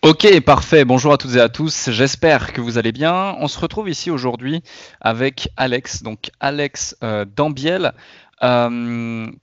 Ok, parfait. Bonjour à toutes et à tous. J'espère que vous allez bien. On se retrouve ici aujourd'hui avec Alex, donc Alex Dambiel,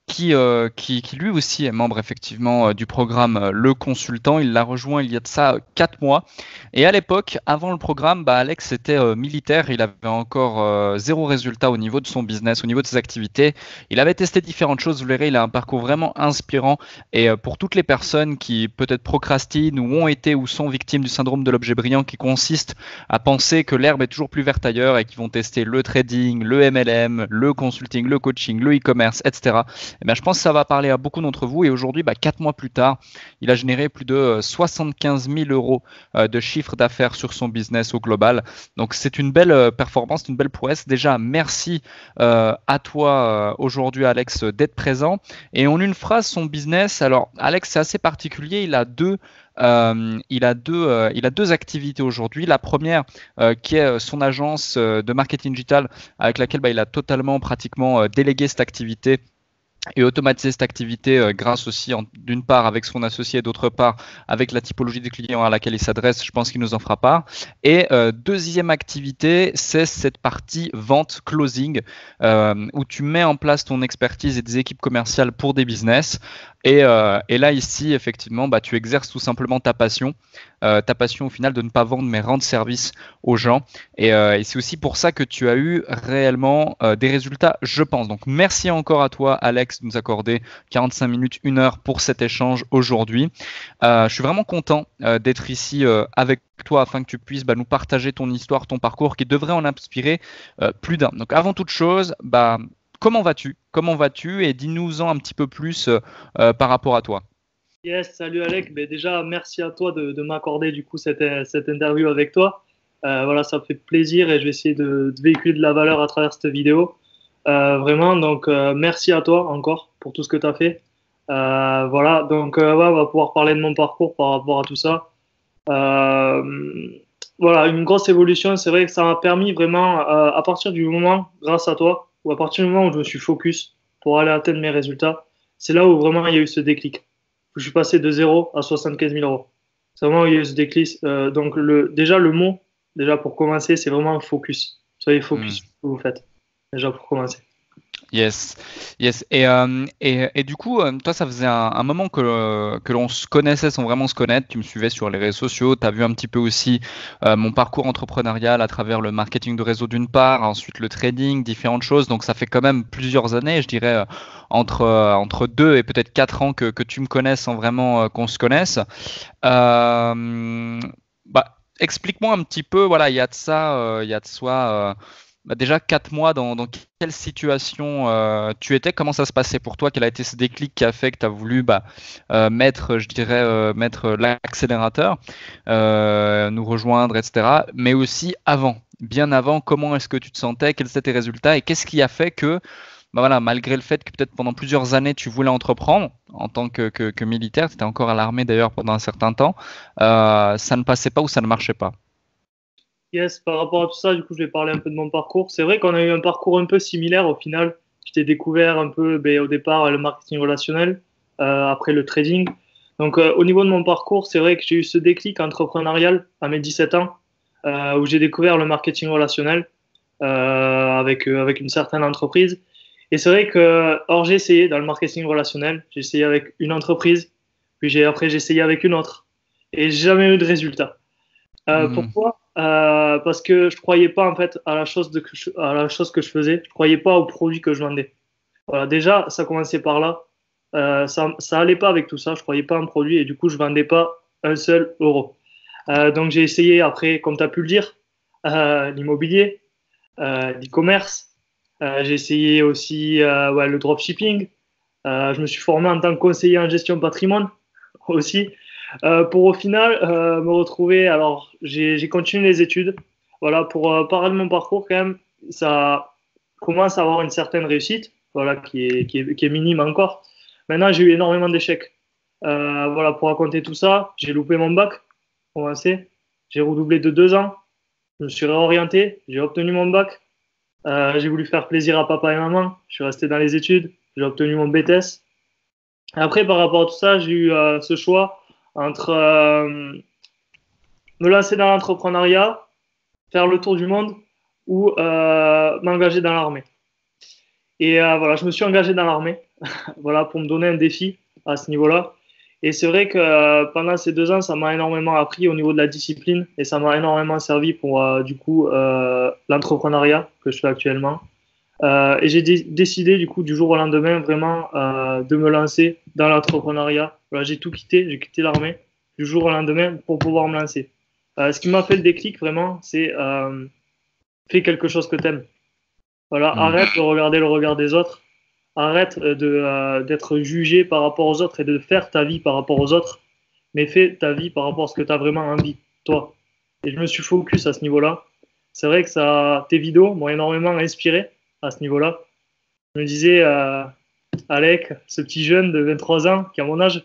qui lui aussi est membre effectivement du programme Le Consultant. Il l'a rejoint il y a de ça 4 mois. Et à l'époque, avant le programme, Alex était militaire. Il avait encore zéro résultat au niveau de son business, au niveau de ses activités. Il avait testé différentes choses. Vous verrez, il a un parcours vraiment inspirant. Et pour toutes les personnes qui peut-être procrastinent ou ont été ou sont victimes du syndrome de l'objet brillant qui consiste à penser que l'herbe est toujours plus verte ailleurs et qui vont tester le trading, le MLM, le consulting, le coaching, le e-commerce, etc. Eh bien, je pense que ça va parler à beaucoup d'entre vous. Et aujourd'hui, 4 mois plus tard, il a généré plus de 75 000 euros de chiffre d'affaires sur son business au global. Donc, c'est une belle performance, une belle prouesse. Déjà, merci à toi aujourd'hui, Alex, d'être présent. Et en une phrase, son business, alors Alex, c'est assez particulier, il a deux activités aujourd'hui. La première, qui est son agence de marketing digital, avec laquelle il a totalement, pratiquement délégué cette activité et automatiser cette activité grâce aussi, d'une part, avec son associé, d'autre part, avec la typologie des clients à laquelle il s'adresse. Je pense qu'il nous en fera part. Et deuxième activité, c'est cette partie vente closing où tu mets en place ton expertise et des équipes commerciales pour des business. Et là, ici, effectivement, tu exerces tout simplement ta passion au final de ne pas vendre mais rendre service aux gens. Et c'est aussi pour ça que tu as eu réellement des résultats, je pense. Donc, merci encore à toi, Alex, de nous accorder 45 minutes, 1 heure pour cet échange aujourd'hui. Je suis vraiment content d'être ici avec toi afin que tu puisses nous partager ton histoire, ton parcours qui devrait en inspirer plus d'un. Donc, avant toute chose, comment vas-tu? Comment vas-tu? Et dis-nous-en un petit peu plus par rapport à toi. Yes, salut Alec. Ben déjà, merci à toi de m'accorder du coup cette interview avec toi. Voilà, ça me fait plaisir et je vais essayer de véhiculer de la valeur à travers cette vidéo. Vraiment, donc merci à toi encore pour tout ce que tu as fait. Voilà, donc ouais, on va pouvoir parler de mon parcours par rapport à tout ça. Euh, voilà, une grosse évolution. C'est vrai que ça m'a permis vraiment, à partir du moment, grâce à toi, ou à partir du moment où je me suis focus pour aller atteindre mes résultats, c'est là où vraiment il y a eu ce déclic. Je suis passé de 0 à 75 000 euros. C'est vraiment où il y a eu ce déclic. Donc déjà le mot, déjà pour commencer, c'est vraiment focus. Soyez focus Hmm. sur ce que vous faites. Déjà pour commencer. Yes, yes. Et du coup, toi, ça faisait un moment que l'on se connaissait sans vraiment se connaître. Tu me suivais sur les réseaux sociaux. Tu as vu un petit peu aussi mon parcours entrepreneurial à travers le marketing de réseau d'une part, ensuite le trading, différentes choses. Donc, ça fait quand même plusieurs années, je dirais, entre 2 et peut-être 4 ans que tu me connaisses sans vraiment qu'on se connaisse. Explique-moi un petit peu, voilà, il y a de ça, il y a de soi. Déjà 4 mois, dans quelle situation tu étais? Comment ça se passait pour toi? Quel a été ce déclic qui a fait que tu as voulu mettre, je dirais, mettre l'accélérateur, nous rejoindre, etc. Mais aussi avant, bien avant, comment est-ce que tu te sentais? Quels étaient tes résultats? Et qu'est-ce qui a fait que voilà, malgré le fait que peut-être pendant plusieurs années tu voulais entreprendre en tant que militaire, tu étais encore à l'armée d'ailleurs pendant un certain temps, ça ne passait pas ou ça ne marchait pas. Yes, par rapport à tout ça, du coup, je vais parler un peu de mon parcours. C'est vrai qu'on a eu un parcours un peu similaire au final. Je t'ai découvert un peu au départ le marketing relationnel, après le trading. Donc, au niveau de mon parcours, c'est vrai que j'ai eu ce déclic entrepreneurial à mes 17 ans, où j'ai découvert le marketing relationnel avec une certaine entreprise. Et c'est vrai que, or, j'ai essayé dans le marketing relationnel, j'ai essayé avec une entreprise, puis après, j'ai essayé avec une autre, et j'ai jamais eu de résultat. Hmm. Pourquoi? Parce que je croyais pas en fait à la chose à la chose que je faisais. Je croyais pas au produit que je vendais. Voilà, déjà, ça commençait par là. Ça allait pas avec tout ça. Je croyais pas en produit et du coup, je vendais pas un seul euro. Donc, j'ai essayé après, comme tu as pu le dire, l'immobilier, l'e-commerce. J'ai essayé aussi ouais, le dropshipping. Je me suis formé en tant que conseiller en gestion patrimoine aussi. Pour au final me retrouver, alors j'ai continué les études. Voilà, pour parler de mon parcours quand même, ça commence à avoir une certaine réussite, voilà, qui est minime encore. Maintenant, j'ai eu énormément d'échecs. Voilà, pour raconter tout ça, j'ai loupé mon bac, commencé. J'ai redoublé de 2 ans. Je me suis réorienté, j'ai obtenu mon bac. J'ai voulu faire plaisir à papa et maman. Je suis resté dans les études. J'ai obtenu mon BTS. Après, par rapport à tout ça, j'ai eu ce choix entre me lancer dans l'entrepreneuriat, faire le tour du monde ou m'engager dans l'armée. Et voilà, je me suis engagé dans l'armée voilà, pour me donner un défi à ce niveau-là. Et c'est vrai que pendant ces 2 ans, ça m'a énormément appris au niveau de la discipline et ça m'a énormément servi pour du coup l'entrepreneuriat que je fais actuellement. Et j'ai décidé du coup du jour au lendemain vraiment de me lancer dans l'entrepreneuriat. Voilà, j'ai tout quitté, j'ai quitté l'armée du jour au lendemain pour pouvoir me lancer. Ce qui m'a fait le déclic vraiment, c'est fais quelque chose que t'aimes. Voilà, arrête de regarder le regard des autres, arrête d'être jugé par rapport aux autres et de faire ta vie par rapport aux autres, mais fais ta vie par rapport à ce que tu as vraiment envie, toi. Et je me suis focus à ce niveau-là. C'est vrai que tes vidéos m'ont énormément inspiré à ce niveau-là. Je me disais, Alec, ce petit jeune de 23 ans qui a mon âge,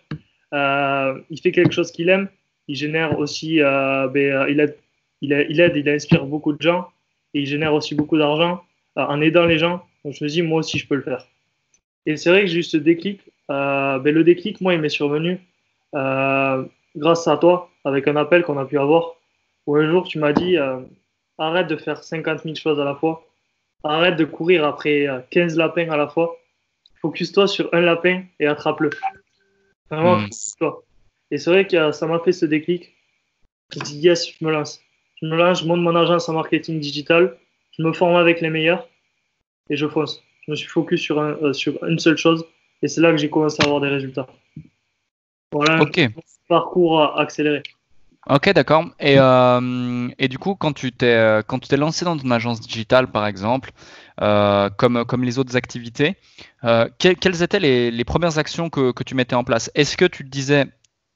il fait quelque chose qu'il aime, il génère aussi, il inspire beaucoup de gens et il génère aussi beaucoup d'argent en aidant les gens. Donc je me dis, moi aussi, je peux le faire. Et c'est vrai que j'ai eu ce déclic. Le déclic, moi, il m'est survenu grâce à toi, avec un appel qu'on a pu avoir, où un jour, tu m'as dit, arrête de faire 50 000 choses à la fois, arrête de courir après 15 lapins à la fois, focus-toi sur un lapin et attrape-le. Vraiment, focus-toi. Et c'est vrai que ça m'a fait ce déclic. Je dis, yes, je me lance. Je me lance, je monte mon agence en marketing digital, je me forme avec les meilleurs et je fonce. Je me suis focus sur une seule chose et c'est là que j'ai commencé à avoir des résultats. Voilà un parcours accéléré. Ok, d'accord. Et du coup, quand tu t'es lancé dans ton agence digitale, par exemple, comme les autres activités, quelles étaient les premières actions que tu mettais en place? Est-ce que tu te disais,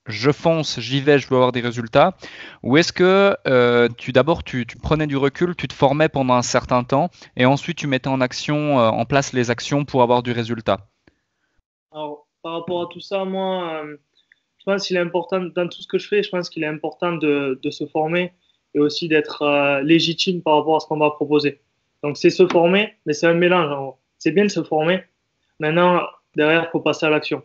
je fonce, j'y vais, je veux avoir des résultats? Ou est-ce que d'abord tu prenais du recul, tu te formais pendant un certain temps et ensuite tu mettais en place les actions pour avoir du résultat? Alors, par rapport à tout ça, moi, je pense qu'il est important, dans tout ce que je fais, je pense qu'il est important de se former et aussi d'être légitime par rapport à ce qu'on va proposer. Donc, c'est se former, mais c'est un mélange. C'est bien de se former. Maintenant, derrière, il faut passer à l'action.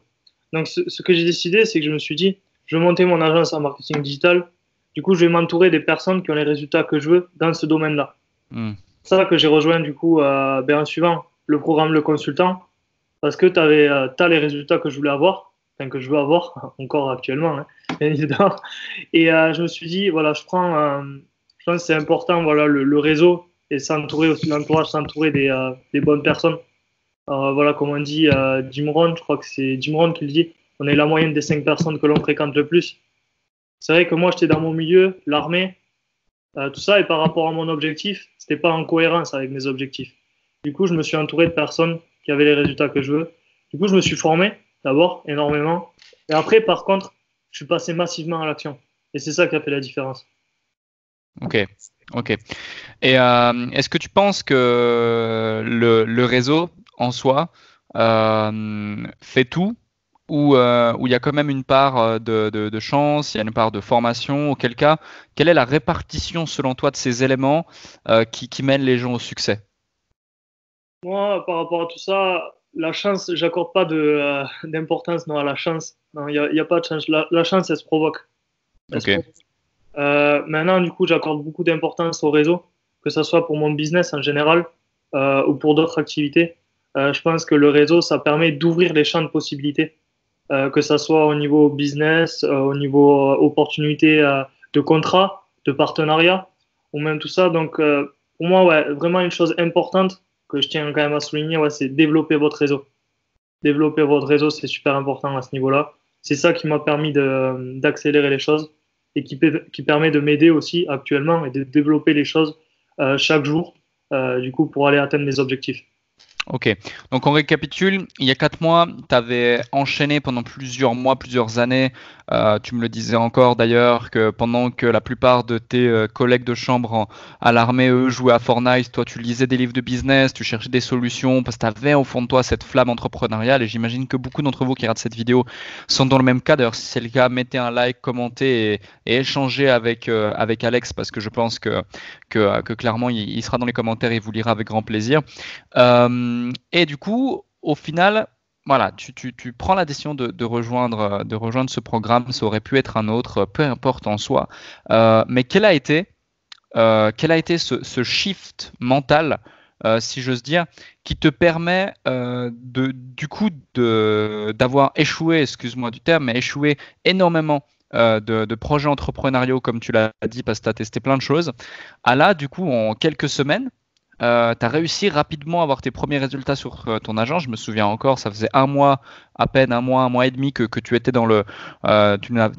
Donc, ce que j'ai décidé, c'est que je me suis dit, je vais monter mon agence en marketing digital. Du coup, je vais m'entourer des personnes qui ont les résultats que je veux dans ce domaine-là. C'est ça que j'ai rejoint, du coup, en suivant le programme Le Consultant, parce que tu as les résultats que je voulais avoir, enfin que je veux avoir encore actuellement, hein, bien évidemment. Et je me suis dit, voilà, je pense que c'est important, voilà, le réseau et s'entourer aussi l'entourage, s'entourer des bonnes personnes. Voilà, comme on dit, Jim Rohn, je crois que c'est Jim Rohn qui le dit, on est la moyenne des 5 personnes que l'on fréquente le plus. C'est vrai que moi, j'étais dans mon milieu, l'armée, tout ça, et par rapport à mon objectif, c'était pas en cohérence avec mes objectifs. Du coup, je me suis entouré de personnes qui avaient les résultats que je veux. Du coup, je me suis formé, d'abord, énormément. Et après, par contre, je suis passé massivement à l'action. Et c'est ça qui a fait la différence. Ok, ok. Et est-ce que tu penses que le réseau en soi fait tout ou il y a quand même une part de chance, il y a une part de formation, auquel cas, quelle est la répartition selon toi de ces éléments qui mènent les gens au succès? Moi, par rapport à tout ça, la chance, j'accorde pas d'importance à la chance. Non, il y a pas de chance. La chance, elle se provoque. Elle se Ok. provoque. Maintenant, du coup, j'accorde beaucoup d'importance au réseau, que ce soit pour mon business en général ou pour d'autres activités. Je pense que le réseau, ça permet d'ouvrir les champs de possibilités, que ce soit au niveau business, au niveau opportunité de contrat, de partenariat, ou même tout ça. Donc, pour moi, ouais, vraiment une chose importante que je tiens quand même à souligner, ouais, c'est développer votre réseau. Développer votre réseau, c'est super important à ce niveau-là. C'est ça qui m'a permis d'accélérer les choses et qui permet de m'aider aussi actuellement et de développer les choses chaque jour, du coup, pour aller atteindre mes objectifs. Ok, donc on récapitule, il y a 4 mois, tu avais enchaîné pendant plusieurs mois, plusieurs années, tu me le disais encore d'ailleurs, que pendant que la plupart de tes collègues de chambre à l'armée, eux, jouaient à Fortnite, toi tu lisais des livres de business, tu cherchais des solutions, parce que tu avais au fond de toi cette flamme entrepreneuriale, et j'imagine que beaucoup d'entre vous qui regardent cette vidéo sont dans le même cas. D'ailleurs, si c'est le cas, mettez un like, commentez et échangez avec Alex, parce que je pense que clairement, il sera dans les commentaires et il vous lira avec grand plaisir. Et du coup, au final, voilà, tu prends la décision de rejoindre ce programme, ça aurait pu être un autre, peu importe en soi. Mais quel a été ce shift mental, si j'ose dire, qui te permet du coup d'avoir échoué, excuse-moi du terme, mais échoué énormément de projets entrepreneuriaux, comme tu l'as dit, parce que tu as testé plein de choses, à là, du coup, en quelques semaines, tu as réussi rapidement à avoir tes premiers résultats sur ton agence. Je me souviens encore, ça faisait un mois, à peine un mois et demi que tu étais tu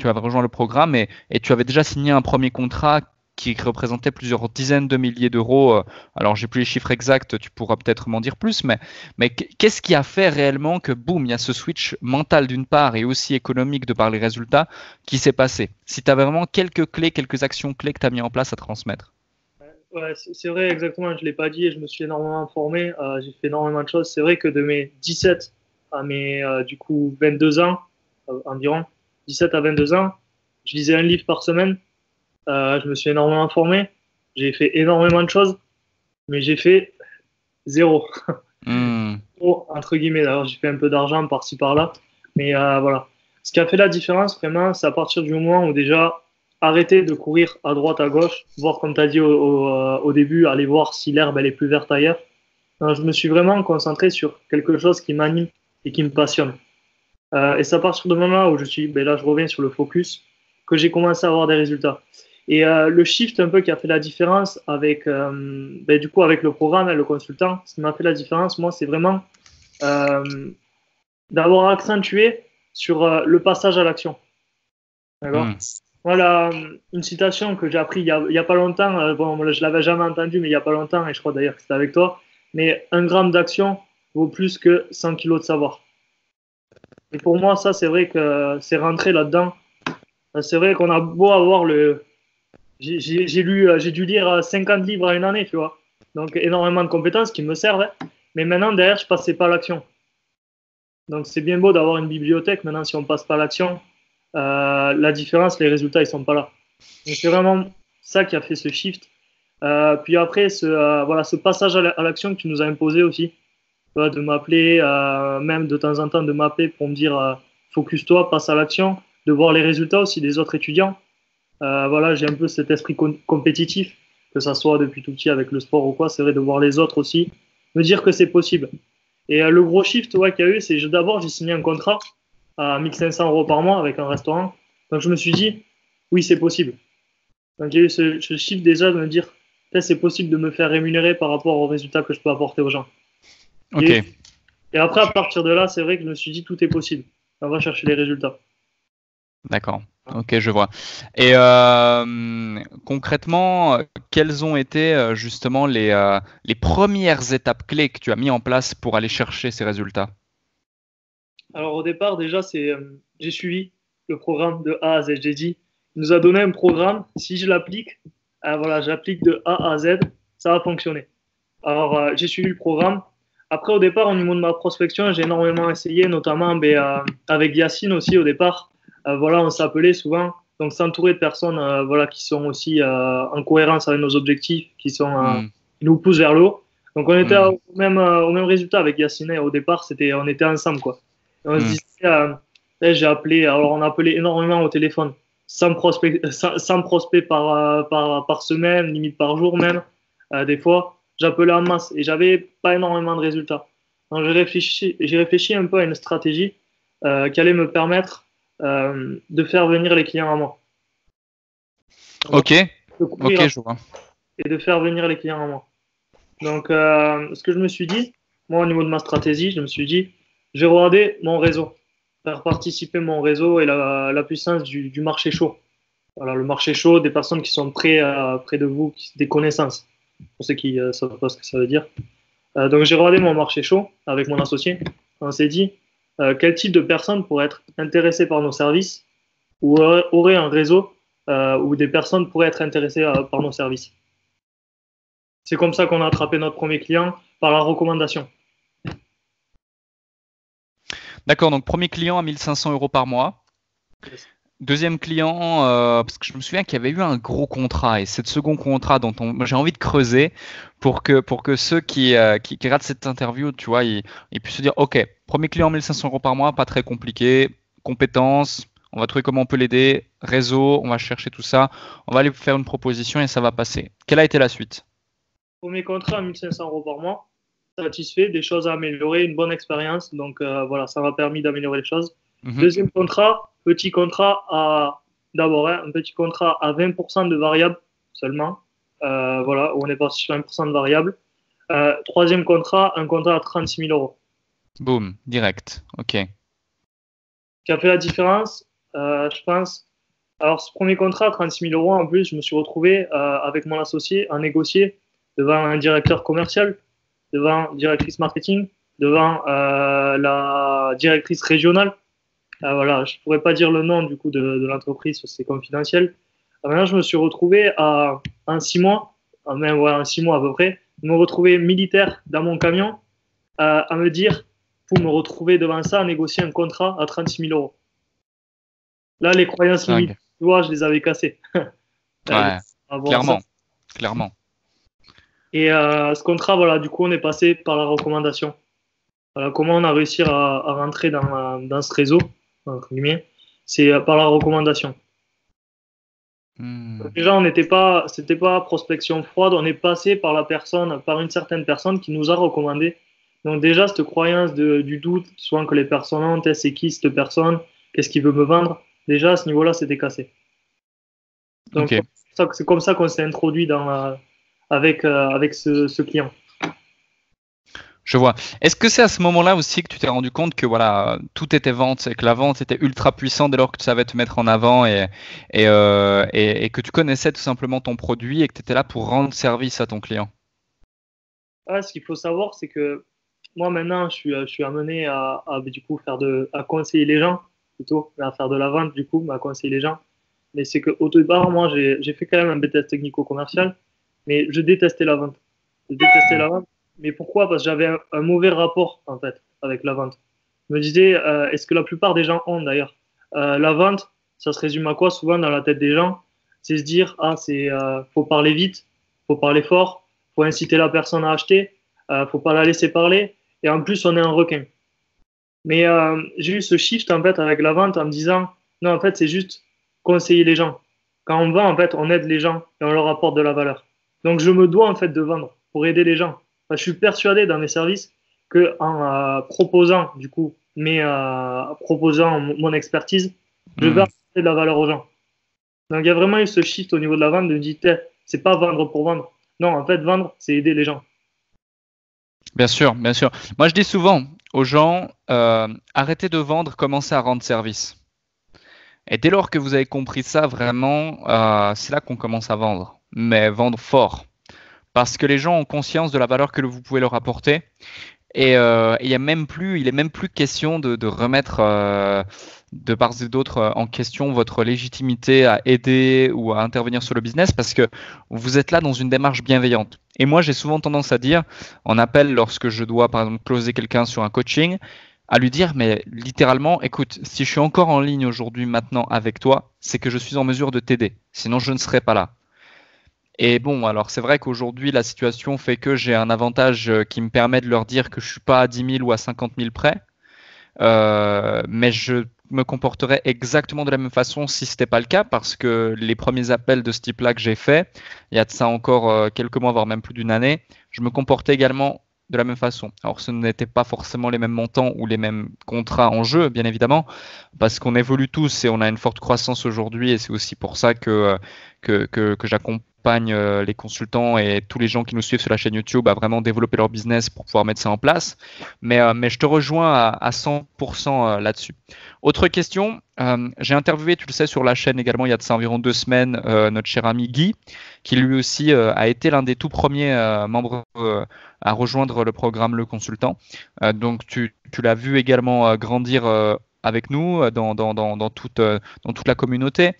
avais rejoint le programme et tu avais déjà signé un premier contrat qui représentait plusieurs dizaines de milliers d'euros. Alors, j'ai plus les chiffres exacts, tu pourras peut-être m'en dire plus, mais qu'est-ce qui a fait réellement que, boum, il y a ce switch mental d'une part et aussi économique de par les résultats qui s'est passé? Si tu as vraiment quelques clés, quelques actions clés que tu as mis en place à transmettre. Ouais, c'est vrai, exactement. Je l'ai pas dit et je me suis énormément informé. J'ai fait énormément de choses. C'est vrai que de mes 17 à mes du coup 22 ans environ, 17 à 22 ans, je lisais un livre par semaine. Je me suis énormément informé. J'ai fait énormément de choses, mais j'ai fait zéro. Hmm. Zéro, entre guillemets. Alors j'ai fait un peu d'argent par-ci par-là, mais voilà. Ce qui a fait la différence vraiment, c'est à partir du moment où déjà arrêter de courir à droite, à gauche, voir comme tu as dit au début, aller voir si l'herbe elle est plus verte ailleurs. Non, je me suis vraiment concentré sur quelque chose qui m'anime et qui me passionne. Et c'est à partir du moment où ben là je reviens sur le focus, que j'ai commencé à avoir des résultats. Et le shift un peu qui a fait la différence avec, ben, du coup, avec le programme et le consultant, ce qui m'a fait la différence, moi, c'est vraiment d'avoir accentué sur le passage à l'action. D'accord. Hmm. Voilà, une citation que j'ai appris il y a pas longtemps. Bon, je l'avais jamais entendue, mais il y a pas longtemps, et je crois d'ailleurs que c'était avec toi. Mais 1 gramme d'action vaut plus que 100 kilos de savoir. Et pour moi, ça, c'est vrai que c'est rentré là-dedans. C'est vrai qu'on a beau avoir le. J'ai dû lire 50 livres à une année, tu vois. Donc, énormément de compétences qui me servent. Hein. Mais maintenant, derrière, je passais pas à l'action. Donc, c'est bien beau d'avoir une bibliothèque. Maintenant, si on passe pas à l'action, la différence, les résultats, ils sont pas là. Donc, c'est vraiment ça qui a fait ce shift. Puis après, voilà, ce passage à l'action que tu nous as imposé aussi, de m'appeler, même de temps en temps de m'appeler pour me dire focus-toi, passe à l'action, de voir les résultats aussi des autres étudiants. Voilà, j'ai un peu cet esprit compétitif, que ça soit depuis tout petit avec le sport ou quoi, c'est vrai de voir les autres aussi, me dire que c'est possible. Et le gros shift ouais, qu'il y a eu, c'est d'abord j'ai signé un contrat à 1500 euros par mois avec un restaurant. Donc je me suis dit, oui, c'est possible. Donc j'ai eu ce shift déjà de me dire, c'est possible de me faire rémunérer par rapport aux résultats que je peux apporter aux gens. Ok. Et après, à partir de là, c'est vrai que je me suis dit, tout est possible. On va chercher les résultats. D'accord. Ok, je vois. Et concrètement, quelles ont été justement les premières étapes clés que tu as mis en place pour aller chercher ces résultats? Alors au départ, déjà, j'ai suivi le programme de A à Z. J'ai dit, il nous a donné un programme, si je l'applique, voilà, j'applique de A à Z, ça va fonctionner. Alors j'ai suivi le programme. Après, au départ, au niveau de ma prospection, j'ai énormément essayé, notamment avec Yacine aussi au départ. Voilà, on s'appelait souvent. Donc s'entourer de personnes voilà, qui sont aussi en cohérence avec nos objectifs, Hmm. qui nous poussent vers le haut. Donc on était Hmm. au même résultat avec Yacine. Au départ, on était ensemble. Quoi. Et on se Hmm. disait, j'ai appelé, alors on appelait énormément au téléphone, 100 prospects par semaine, limite par jour même, des fois. J'appelais en masse et j'avais pas énormément de résultats. Donc j'ai réfléchi un peu à une stratégie qui allait me permettre de faire venir les clients à moi. Ok. De courir Ok, je vois. et de faire venir les clients à moi. Donc, ce que je me suis dit, moi, au niveau de ma stratégie, je me suis dit, je vais regarder mon réseau, faire participer mon réseau et la puissance du marché chaud. Voilà, le marché chaud, des personnes qui sont près de vous, des connaissances, pour ceux qui ne savent pas ce que ça veut dire. Donc, j'ai regardé mon marché chaud avec mon associé. On s'est dit, quel type de personnes pourraient être intéressées par nos services ou auraient un réseau où des personnes pourraient être intéressées par nos services. C'est comme ça qu'on a attrapé notre premier client par la recommandation. D'accord, donc premier client à 1500 euros par mois. Yes. Deuxième client, parce que je me souviens qu'il y avait eu un gros contrat et c'est le second contrat dont j'ai envie de creuser pour que ceux qui regardent cette interview, tu vois, ils puissent se dire, ok, Premier client, 1500 euros par mois, pas très compliqué. Compétences, on va trouver comment on peut l'aider. Réseau, on va chercher tout ça. On va aller faire une proposition et ça va passer. Quelle a été la suite? Premier contrat à 1500 euros par mois, satisfait, des choses à améliorer, une bonne expérience. Donc voilà, ça m'a permis d'améliorer les choses. Deuxième contrat, petit contrat d'abord, un petit contrat à 20% de variable seulement. Voilà, où on est parti sur 20% de variable. Troisième contrat, un contrat à 36 000 euros. Boum, direct. Ok. Qui a fait la différence, je pense. Alors, ce premier contrat à 36 000 euros, en plus, je me suis retrouvé avec mon associé à négocier devant un directeur commercial, devant une directrice marketing, devant la directrice régionale. Voilà, je ne pourrais pas dire le nom du coup de l'entreprise, c'est confidentiel. Maintenant, je me suis retrouvé en 6 mois, même ouais, en 6 mois à peu près, me retrouver militaire dans mon camion, à me dire, pour me retrouver devant ça, à négocier un contrat à 36 000 euros. Là, les croyances limites, tu vois, je les avais cassées. Ouais, clairement. Et ce contrat, voilà, du coup, on est passé par la recommandation. Voilà, comment on a réussi à rentrer dans ce réseau, entre guillemets, c'est par la recommandation. Déjà, c'était pas prospection froide, on est passé par une certaine personne qui nous a recommandé. Donc déjà, cette croyance du doute, souvent que les personnes ont, c'est qui cette personne, qu'est-ce qu'il veut me vendre, déjà à ce niveau-là, c'était cassé. Donc c'est comme ça qu'on s'est introduit avec ce client. Je vois. Est-ce que c'est à ce moment-là aussi que tu t'es rendu compte que voilà, tout était vente et que la vente était ultra puissante dès lors que tu savais te mettre en avant et que tu connaissais tout simplement ton produit et que tu étais là pour rendre service à ton client? Ce qu'il faut savoir, c'est que moi maintenant, je suis amené du coup à conseiller les gens plutôt, à faire de la vente du coup, à conseiller les gens. Mais c'est qu'au départ, moi, j'ai fait quand même un BTS technico-commercial, mais je détestais la vente. Je détestais la vente. Mais pourquoi? Parce que j'avais un mauvais rapport, en fait, avec la vente. Je me disais, est-ce que la plupart des gens ont d'ailleurs? La vente, ça se résume à quoi souvent dans la tête des gens? C'est se dire, faut parler vite, faut parler fort, faut inciter la personne à acheter, faut pas la laisser parler, et en plus, on est un requin. Mais j'ai eu ce shift, en fait, avec la vente en me disant, non, en fait, c'est juste conseiller les gens. Quand on vend, en fait, on aide les gens et on leur apporte de la valeur. Donc, je me dois, en fait, de vendre pour aider les gens. Enfin, je suis persuadé dans mes services que en proposant, du coup, proposant mon expertise, je vais apporter de la valeur aux gens. Donc, il y a vraiment eu ce shift au niveau de la vente de me dire, c'est pas vendre pour vendre. Non, en fait, vendre, c'est aider les gens. Bien sûr, bien sûr. Moi, je dis souvent aux gens, arrêtez de vendre, commencez à rendre service. Et dès lors que vous avez compris ça, vraiment, c'est là qu'on commence à vendre. Mais vendre fort. Parce que les gens ont conscience de la valeur que vous pouvez leur apporter. Et il est même plus question de remettre de part et d'autre en question votre légitimité à aider ou à intervenir sur le business parce que vous êtes là dans une démarche bienveillante. Et moi, j'ai souvent tendance à dire, en appel, lorsque je dois, par exemple, closer quelqu'un sur un coaching, à lui dire, mais littéralement, écoute, si je suis encore en ligne aujourd'hui, maintenant, avec toi, c'est que je suis en mesure de t'aider. Sinon, je ne serais pas là. Et bon, alors c'est vrai qu'aujourd'hui, la situation fait que j'ai un avantage qui me permet de leur dire que je suis pas à 10 000 ou à 50 000 près, mais je me comporterais exactement de la même façon si ce n'était pas le cas, parce que les premiers appels de ce type-là que j'ai fait, il y a de ça encore quelques mois, voire même plus d'une année, je me comportais également de la même façon. Alors ce n'étaient pas forcément les mêmes montants ou les mêmes contrats en jeu, bien évidemment, parce qu'on évolue tous et on a une forte croissance aujourd'hui, et c'est aussi pour ça que j'accompagne les consultants et tous les gens qui nous suivent sur la chaîne YouTube à vraiment développer leur business pour pouvoir mettre ça en place. Mais je te rejoins à 100% là-dessus. Autre question, j'ai interviewé, tu le sais, sur la chaîne également il y a de ça environ 2 semaines, notre cher ami Guy, qui lui aussi a été l'un des tout premiers membres à rejoindre le programme Le Consultant. Donc tu l'as vu également grandir avec nous dans toute la communauté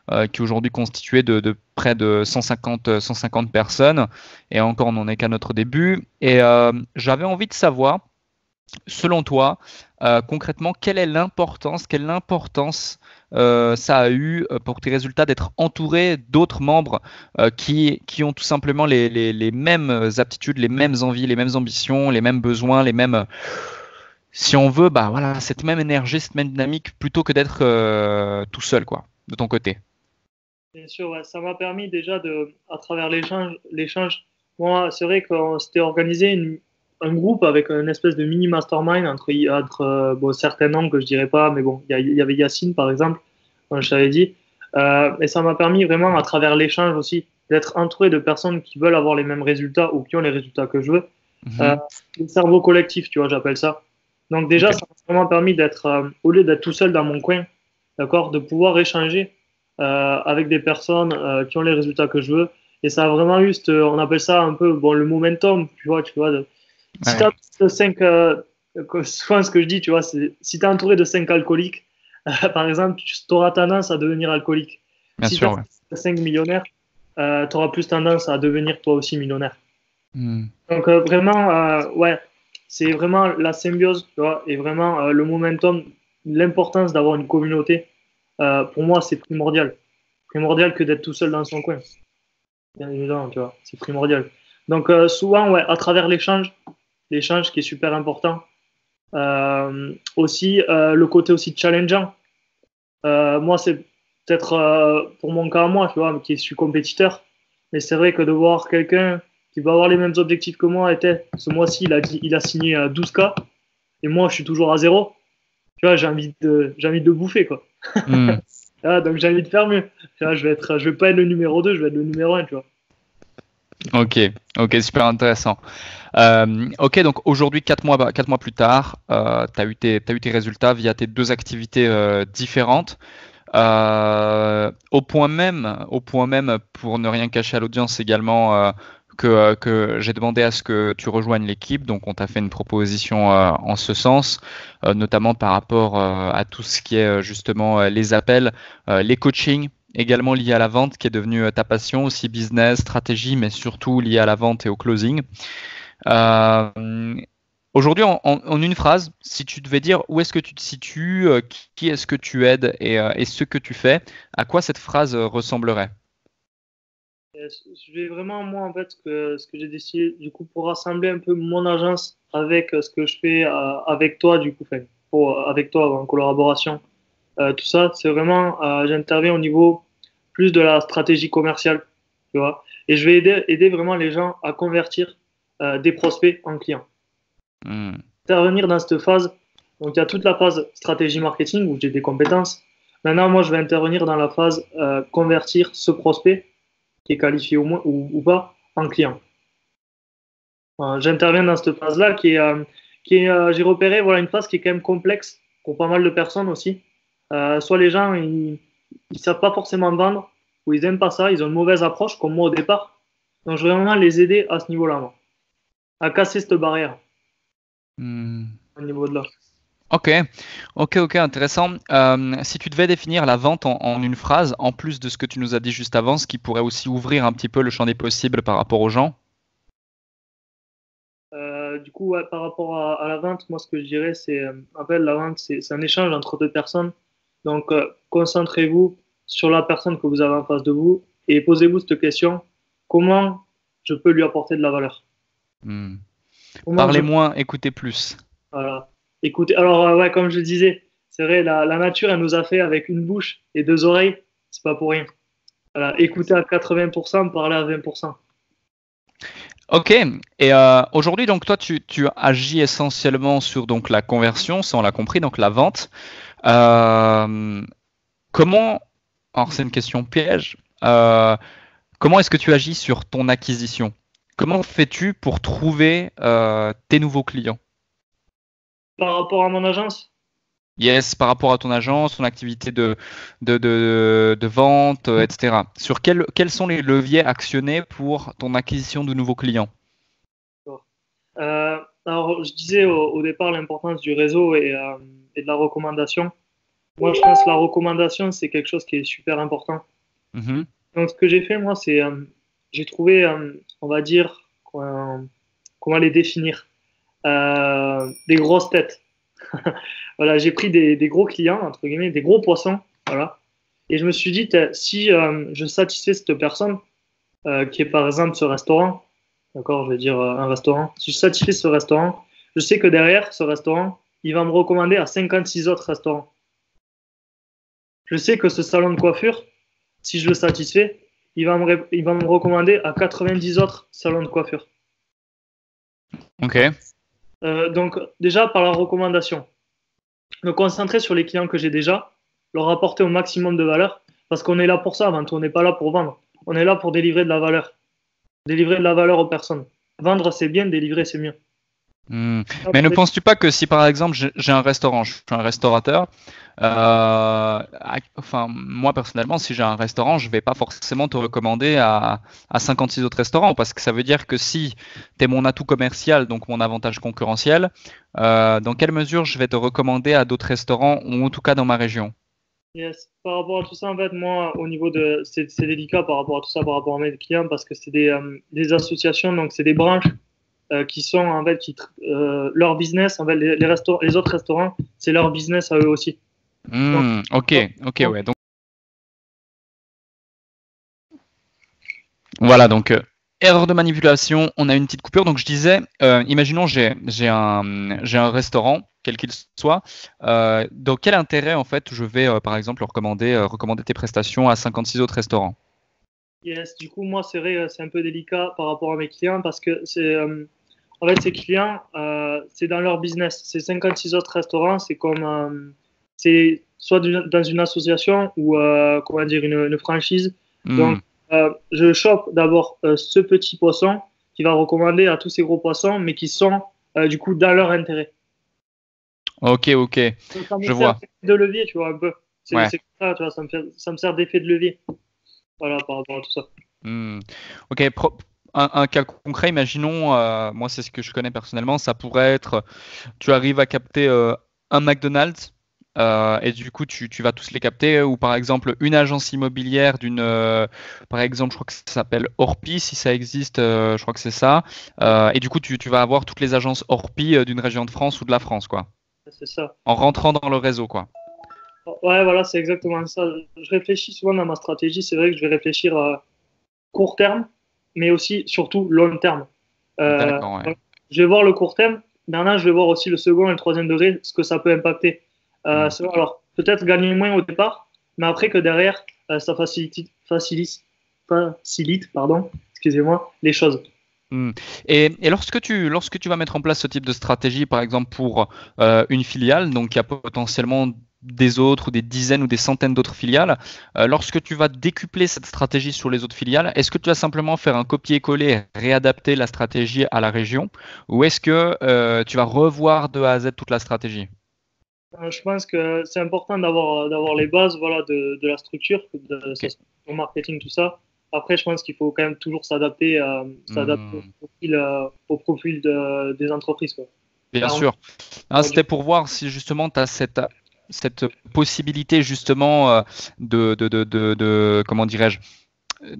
qui est aujourd'hui constituée de près de 150 personnes et encore on n'en est qu'à notre début et j'avais envie de savoir selon toi concrètement quelle importance ça a eu pour tes résultats d'être entouré d'autres membres qui ont tout simplement les mêmes aptitudes, les mêmes envies, les mêmes ambitions, les mêmes besoins, si on veut, bah voilà, cette même énergie, cette même dynamique, plutôt que d'être tout seul, quoi, de ton côté. Bien sûr, ouais, ça m'a permis déjà à travers l'échange, moi, c'est vrai qu'on s'était organisé un groupe avec une espèce de mini mastermind entre bon, certains noms que je dirais pas, mais bon, il y avait Yacine par exemple, comme je t'avais dit, et ça m'a permis vraiment à travers l'échange aussi d'être entouré de personnes qui veulent avoir les mêmes résultats ou qui ont les résultats que je veux. Euh, Mhm. le cerveau collectif, tu vois, j'appelle ça. Donc déjà, Ok. ça m'a vraiment permis d'être, au lieu d'être tout seul dans mon coin, d'accord, de pouvoir échanger avec des personnes qui ont les résultats que je veux. Et ça a vraiment eu, on appelle ça un peu bon, le momentum, tu vois si tu Ouais, as 5, souvent ce que je dis, tu vois, c'est si tu es entouré de 5 alcooliques, par exemple, tu auras tendance à devenir alcoolique. bien Si tu sûr, ouais. as 5 millionnaires, tu auras plus tendance à devenir toi aussi millionnaire. Hmm. Donc vraiment, ouais, c'est vraiment la symbiose, tu vois, et vraiment le momentum, l'importance d'avoir une communauté. Pour moi, c'est primordial. Primordial que d'être tout seul dans son coin. Bien évidemment, tu vois, c'est primordial. Donc souvent, ouais, à travers l'échange qui est super important. Aussi, le côté aussi challengeant. Moi, c'est peut-être pour mon cas à moi, tu vois, qui suis compétiteur. Mais c'est vrai que de voir quelqu'un qui va avoir les mêmes objectifs que moi, était, ce mois-ci, il a signé 12K, et moi, je suis toujours à zéro. Tu vois, j'ai envie de bouffer, quoi. Hmm. Ah, donc j'ai envie de faire mieux. Tu vois, je vais pas être le numéro 2, je vais être le numéro 1, tu vois. Ok, ok, super intéressant. Ok, donc aujourd'hui, 4 mois plus tard, t'as eu tes résultats via tes deux activités différentes. Au point même, pour ne rien cacher à l'audience également, que j'ai demandé à ce que tu rejoignes l'équipe. Donc, on t'a fait une proposition en ce sens, notamment par rapport à tout ce qui est justement les appels, les coachings, également liés à la vente, qui est devenu ta passion, aussi business, stratégie, mais surtout lié à la vente et au closing. Euh, Aujourd'hui, en une phrase, si tu devais dire où est-ce que tu te situes, qui est-ce que tu aides et ce que tu fais, à quoi cette phrase ressemblerait? Je vais vraiment, moi, en fait, ce que j'ai décidé, du coup, pour rassembler un peu mon agence avec ce que je fais avec toi, du coup, enfin, avec toi en collaboration, tout ça, c'est vraiment, j'interviens au niveau plus de la stratégie commerciale, tu vois, et je vais aider vraiment les gens à convertir des prospects en clients. Hmm. Intervenir dans cette phase, donc il y a toute la phase stratégie marketing où j'ai des compétences. Maintenant, moi, je vais intervenir dans la phase convertir ce prospect qui est qualifié au moins ou pas en client. J'interviens dans cette phase-là j'ai repéré voilà, une phase qui est quand même complexe pour pas mal de personnes aussi. Soit les gens, ils savent pas forcément vendre, ou ils aiment pas ça, ils ont une mauvaise approche, comme moi au départ. Donc, je vais vraiment les aider à ce niveau-là, moi, à casser cette barrière Hmm. au niveau de là. Ok, ok, intéressant. Si tu devais définir la vente en une phrase, en plus de ce que tu nous as dit juste avant, ce qui pourrait aussi ouvrir un petit peu le champ des possibles par rapport aux gens. Du coup, ouais, par rapport à la vente, moi, ce que je dirais, c'est, en fait, la vente, c'est un échange entre deux personnes. Donc, concentrez-vous sur la personne que vous avez en face de vous et posez-vous cette question, comment je peux lui apporter de la valeur? Hmm. Comment je... Parlez moins, écoutez plus. Voilà. Écoutez, alors, ouais, comme je le disais, c'est vrai, la nature, elle nous a fait avec une bouche et deux oreilles, c'est pas pour rien. Voilà. Écoutez à 80%, parlez à 20%. Ok, et aujourd'hui, donc toi, tu agis essentiellement sur donc la conversion, ça on l'a compris, donc la vente. Euh, comment, alors c'est une question piège, comment est-ce que tu agis sur ton acquisition? Comment fais-tu pour trouver tes nouveaux clients? Par rapport à mon agence, Yes, par rapport à ton agence, ton activité de vente, etc. Sur quels sont les leviers actionnés pour ton acquisition de nouveaux clients? alors, je disais au départ l'importance du réseau et de la recommandation. Moi, je pense que la recommandation, c'est quelque chose qui est super important. Mhm. Donc, ce que j'ai fait, moi, c'est j'ai trouvé, on va dire, comment les définir, des grosses têtes. Voilà, j'ai pris des gros clients, entre guillemets, des gros poissons, voilà. Et je me suis dit, si je satisfais cette personne, qui est par exemple ce restaurant, d'accord, je vais dire un restaurant, si je satisfais ce restaurant, je sais que derrière ce restaurant, il va me recommander à 56 autres restaurants. Je sais que ce salon de coiffure, si je le satisfais, il va me recommander à 90 autres salons de coiffure. Ok. Donc, déjà, par la recommandation, me concentrer sur les clients que j'ai déjà, leur apporter au maximum de valeur, parce qu'on est là pour ça avant tout, on n'est pas là pour vendre. On est là pour délivrer de la valeur. Délivrer de la valeur aux personnes. Vendre, c'est bien, délivrer, c'est mieux. Mais ne penses-tu pas que si par exemple j'ai un restaurant, je suis un restaurateur, enfin moi personnellement, si j'ai un restaurant, je vais pas forcément te recommander à 56 autres restaurants parce que ça veut dire que si tu es mon atout commercial, donc mon avantage concurrentiel, dans quelle mesure je vais te recommander à d'autres restaurants ou en tout cas dans ma région? Yes. Par rapport à tout ça, en fait, moi, au niveau de. C'est délicat par rapport à tout ça, par rapport à mes clients, parce que c'est des associations, donc c'est des branches qui sont, en fait, leur business, en fait, les autres restaurants, c'est leur business à eux aussi. Donc, Ok, ouais. Donc voilà, donc erreur de manipulation, on a une petite coupure. Donc je disais, imaginons j'ai un restaurant, quel qu'il soit. Dans quel intérêt en fait je vais par exemple recommander tes prestations à 56 autres restaurants? yes, du coup, moi, c'est vrai, c'est un peu délicat par rapport à mes clients parce que en fait, ces clients, c'est dans leur business. Ces 56 autres restaurants, c'est comme, c'est soit dans une association ou, comment dire, une franchise. Hmm. Donc, je chope d'abord ce petit poisson qui va recommander à tous ces gros poissons, mais qui sont, du coup, dans leur intérêt. Ok, Donc, ça me je sert vois. de levier, tu vois, un peu. Ouais. C'est comme ça, tu vois, ça me sert d'effet de levier. Voilà, par rapport à tout ça. Hmm. Ok, un cas concret, imaginons, moi c'est ce que je connais personnellement, ça pourrait être, tu arrives à capter un McDonald's et du coup tu vas tous les capter, ou par exemple une agence immobilière par exemple, je crois que ça s'appelle Orpi, si ça existe, je crois que c'est ça. Et du coup tu vas avoir toutes les agences Orpi d'une région de France ou de la France, quoi, C'est ça. en rentrant dans le réseau, quoi. Ouais, voilà, c'est exactement ça. Je réfléchis souvent dans ma stratégie. C'est vrai que je vais réfléchir à court terme, mais aussi, surtout, long terme. D'accord, ouais. Voilà. Je vais voir le court terme. Maintenant, je vais voir aussi le second et le troisième degré, ce que ça peut impacter. Hmm. Alors, peut-être gagner moins au départ, mais après que derrière, ça facilite, pardon, excusez-moi, les choses. Hmm. Et lorsque tu vas mettre en place ce type de stratégie, par exemple pour une filiale, donc il y a potentiellement des autres ou des dizaines ou des centaines d'autres filiales, lorsque tu vas décupler cette stratégie sur les autres filiales, est-ce que tu vas simplement faire un copier-coller et réadapter la stratégie à la région, ou est-ce que tu vas revoir de A à Z toute la stratégie? Je pense que c'est important d'avoir les bases voilà, de la structure, de Ok. sa structure marketing, tout ça. Après, je pense qu'il faut quand même toujours s'adapter Hmm. au profil des entreprises. Quoi. Bien Alors, sûr. Ah, c'était pour voir si justement tu as cette possibilité justement comment dirais-je, euh,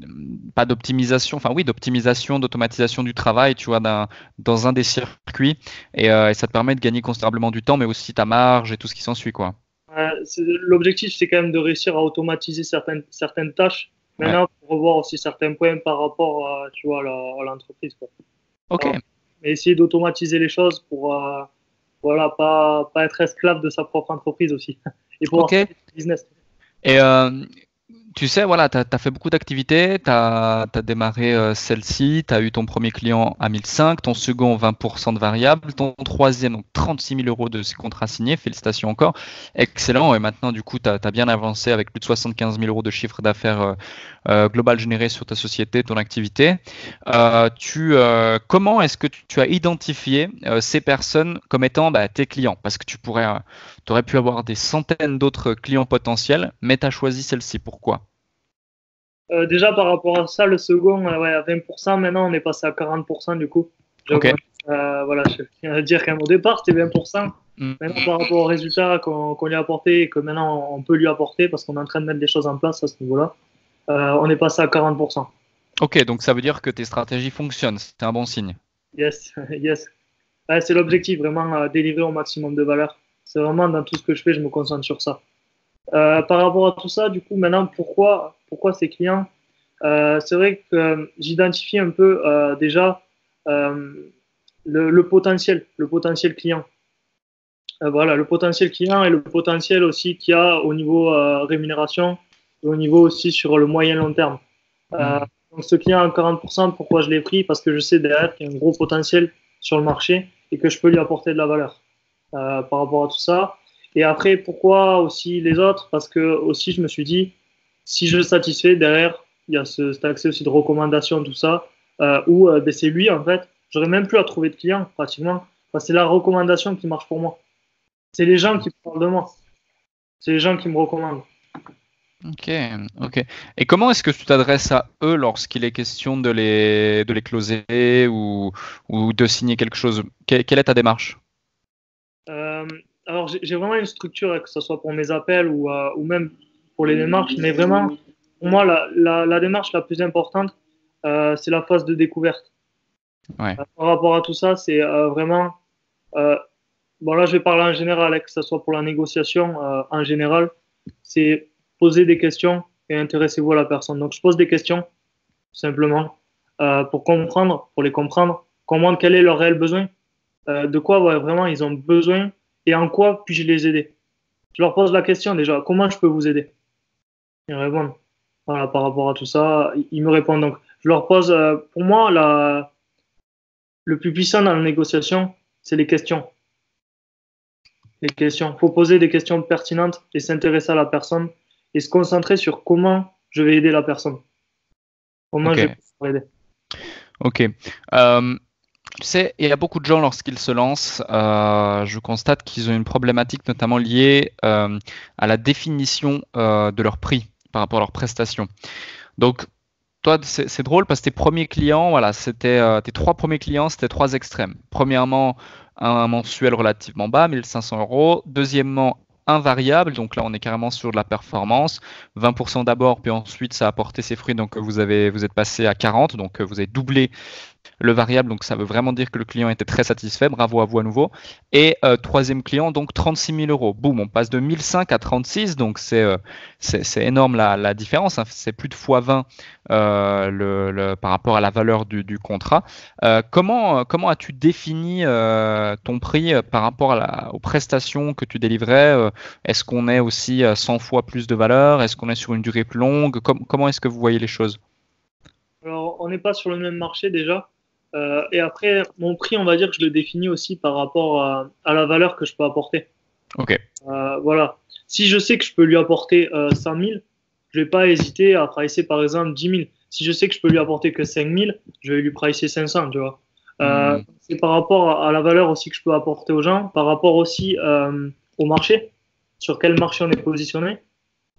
pas d'optimisation, enfin oui, d'optimisation, d'automatisation du travail, tu vois, dans un des circuits, et ça te permet de gagner considérablement du temps, mais aussi ta marge et tout ce qui s'ensuit, quoi. l'objectif, c'est quand même de réussir à automatiser certaines tâches. Ouais. Maintenant, pour revoir aussi certains points par rapport à, tu vois, à l'entreprise. Quoi. Ok. Alors, mais essayer d'automatiser les choses pour voilà, pas être esclave de sa propre entreprise aussi. Et pouvoir Ok. faire du business. Et tu sais, voilà, tu as fait beaucoup d'activités, tu as démarré celle-ci, tu as eu ton premier client à 1005, ton second 20% de variable, ton troisième, donc 36 000 euros de contrat signé, félicitations encore, excellent. Et maintenant, du coup, tu as bien avancé avec plus de 75 000 euros de chiffre d'affaires global généré sur ta société, ton activité. Comment est-ce que tu as identifié ces personnes comme étant tes clients? Parce que tu aurais pu avoir des centaines d'autres clients potentiels, mais tu as choisi celle-ci. Pourquoi? Déjà, par rapport à ça, le second, ouais, à 20%, maintenant, on est passé à 40% du coup. J'ai Ok. augmenté, voilà, je viens de dire qu'au départ, c'était 20%. Maintenant, Mm. par rapport aux résultats qu'on lui a apporté et que maintenant on peut lui apporter parce qu'on est en train de mettre des choses en place à ce niveau-là, on est passé à 40%. Ok, donc ça veut dire que tes stratégies fonctionnent. C'est un bon signe. Yes, yes. Ouais, c'est l'objectif, vraiment délivrer au maximum de valeur. C'est vraiment dans tout ce que je fais, je me concentre sur ça. Par rapport à tout ça, du coup, maintenant, pourquoi ces clients? C'est vrai que j'identifie un peu déjà euh, le potentiel client. Voilà, le potentiel client et le potentiel aussi qu'il y a au niveau rémunération et au niveau aussi sur le moyen long terme. Euh, Hmm. donc ce client à 40%, pourquoi je l'ai pris? Parce que je sais derrière qu'il y a un gros potentiel sur le marché et que je peux lui apporter de la valeur par rapport à tout ça. Et après, pourquoi aussi les autres? Parce que aussi je me suis dit, si je le satisfais, derrière, il y a cet accès aussi de recommandation, tout ça, où ben, c'est lui en fait. J'aurais même plus à trouver de client pratiquement. Enfin, c'est la recommandation qui marche pour moi. C'est les gens qui parlent de moi. C'est les gens qui me recommandent. Ok, ok. Et comment est-ce que tu t'adresses à eux lorsqu'il est question de les closer ou de signer quelque chose? Quelle est ta démarche? Euh, alors, j'ai vraiment une structure, que ce soit pour mes appels ou même pour les démarches, mais vraiment, pour moi, la démarche la plus importante, c'est la phase de découverte. Ouais, Par rapport à tout ça, c'est vraiment, euh, bon là, je vais parler en général, que ce soit pour la négociation en général, c'est poser des questions et intéressez-vous à la personne. Donc, je pose des questions, tout simplement, pour les comprendre quel est leur réel besoin, de quoi ouais, vraiment ils ont besoin et en quoi puis-je les aider. Je leur pose la question déjà, comment je peux vous aider? Ils répondent. Voilà, par rapport à tout ça, ils me répondent. Donc, je leur pose, pour moi, le plus puissant dans la négociation, c'est les questions. Les questions. Il faut poser des questions pertinentes et s'intéresser à la personne et se concentrer sur comment je vais aider la personne. Comment ok, je vais pouvoir l'aider. ok. Tu sais, il y a beaucoup de gens lorsqu'ils se lancent, je constate qu'ils ont une problématique notamment liée à la définition de leur prix par rapport à leurs prestations. Donc, toi, c'est drôle parce que tes premiers clients, voilà, c'était tes trois premiers clients, c'était trois extrêmes. Premièrement, un mensuel relativement bas, 1500 euros. Deuxièmement, un variable, donc là on est carrément sur de la performance, 20% d'abord, puis ensuite ça a porté ses fruits, donc vous êtes passé à 40, donc vous avez doublé le variable, donc ça veut vraiment dire que le client était très satisfait. Bravo à vous à nouveau. Et troisième client, donc 36 000 euros. Boum, on passe de 1005 à 36, donc c'est énorme la différence. Hein. C'est plus de x20 par rapport à la valeur du contrat. Comment as-tu défini ton prix par rapport aux prestations que tu délivrais? Est-ce qu'on est aussi 100 fois plus de valeur? Est-ce qu'on est sur une durée plus longue? Comment est-ce que vous voyez les choses? Alors, on n'est pas sur le même marché déjà. Et après, mon prix, on va dire que je le définis aussi par rapport à la valeur que je peux apporter. Ok. Voilà. Si je sais que je peux lui apporter 100 000, je vais pas hésiter à pricer par exemple 10 000. Si je sais que je peux lui apporter que 5 000, je vais lui pricer 500, tu vois. Hmm. C'est par rapport à la valeur aussi que je peux apporter aux gens, par rapport aussi au marché, sur quel marché on est positionné,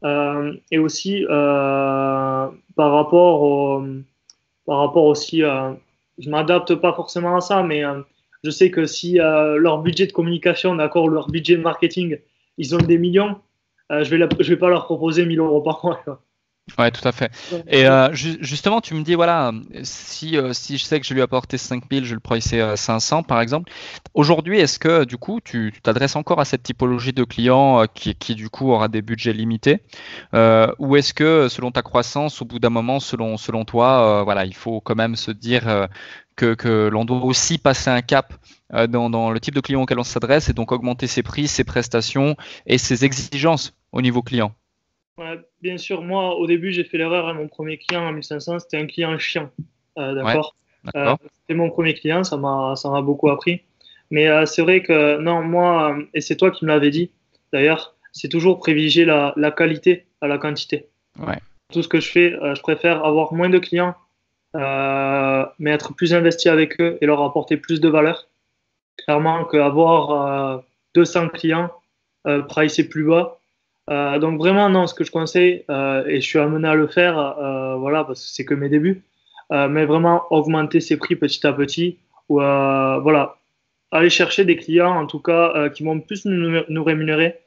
et aussi par rapport aussi, je m'adapte pas forcément à ça, mais je sais que si leur budget de communication, d'accord, leur budget de marketing, ils ont des millions, je vais pas leur proposer 1000 euros par mois. Quoi. Ouais, tout à fait. Et justement, tu me dis, voilà, si je sais que je lui apporter 5000, je vais le pricer 500, par exemple. Aujourd'hui, est-ce que, du coup, tu t'adresses encore à cette typologie de clients qui, du coup, aura des budgets limités? Ou est-ce que, selon ta croissance, au bout d'un moment, selon toi, voilà, il faut quand même se dire que l'on doit aussi passer un cap dans le type de client auquel on s'adresse et donc augmenter ses prix, ses prestations et ses exigences au niveau client? Ouais, bien sûr, moi, au début, j'ai fait l'erreur. Hein, mon premier client à 1500, c'était un client chiant. Ouais, D'accord. d'accord. C'était mon premier client, ça m'a beaucoup appris. Mais c'est vrai que, non, moi, et c'est toi qui me l'avais dit, d'ailleurs, c'est toujours privilégier la qualité à la quantité. Ouais. Tout ce que je fais, je préfère avoir moins de clients, mais être plus investi avec eux et leur apporter plus de valeur. Clairement, qu'avoir 200 clients, pricer plus bas. Donc vraiment, non, ce que je conseille, et je suis amené à le faire, voilà, parce que c'est que mes débuts, mais vraiment augmenter ses prix petit à petit, ou voilà, aller chercher des clients, en tout cas, qui vont plus nous rémunérer.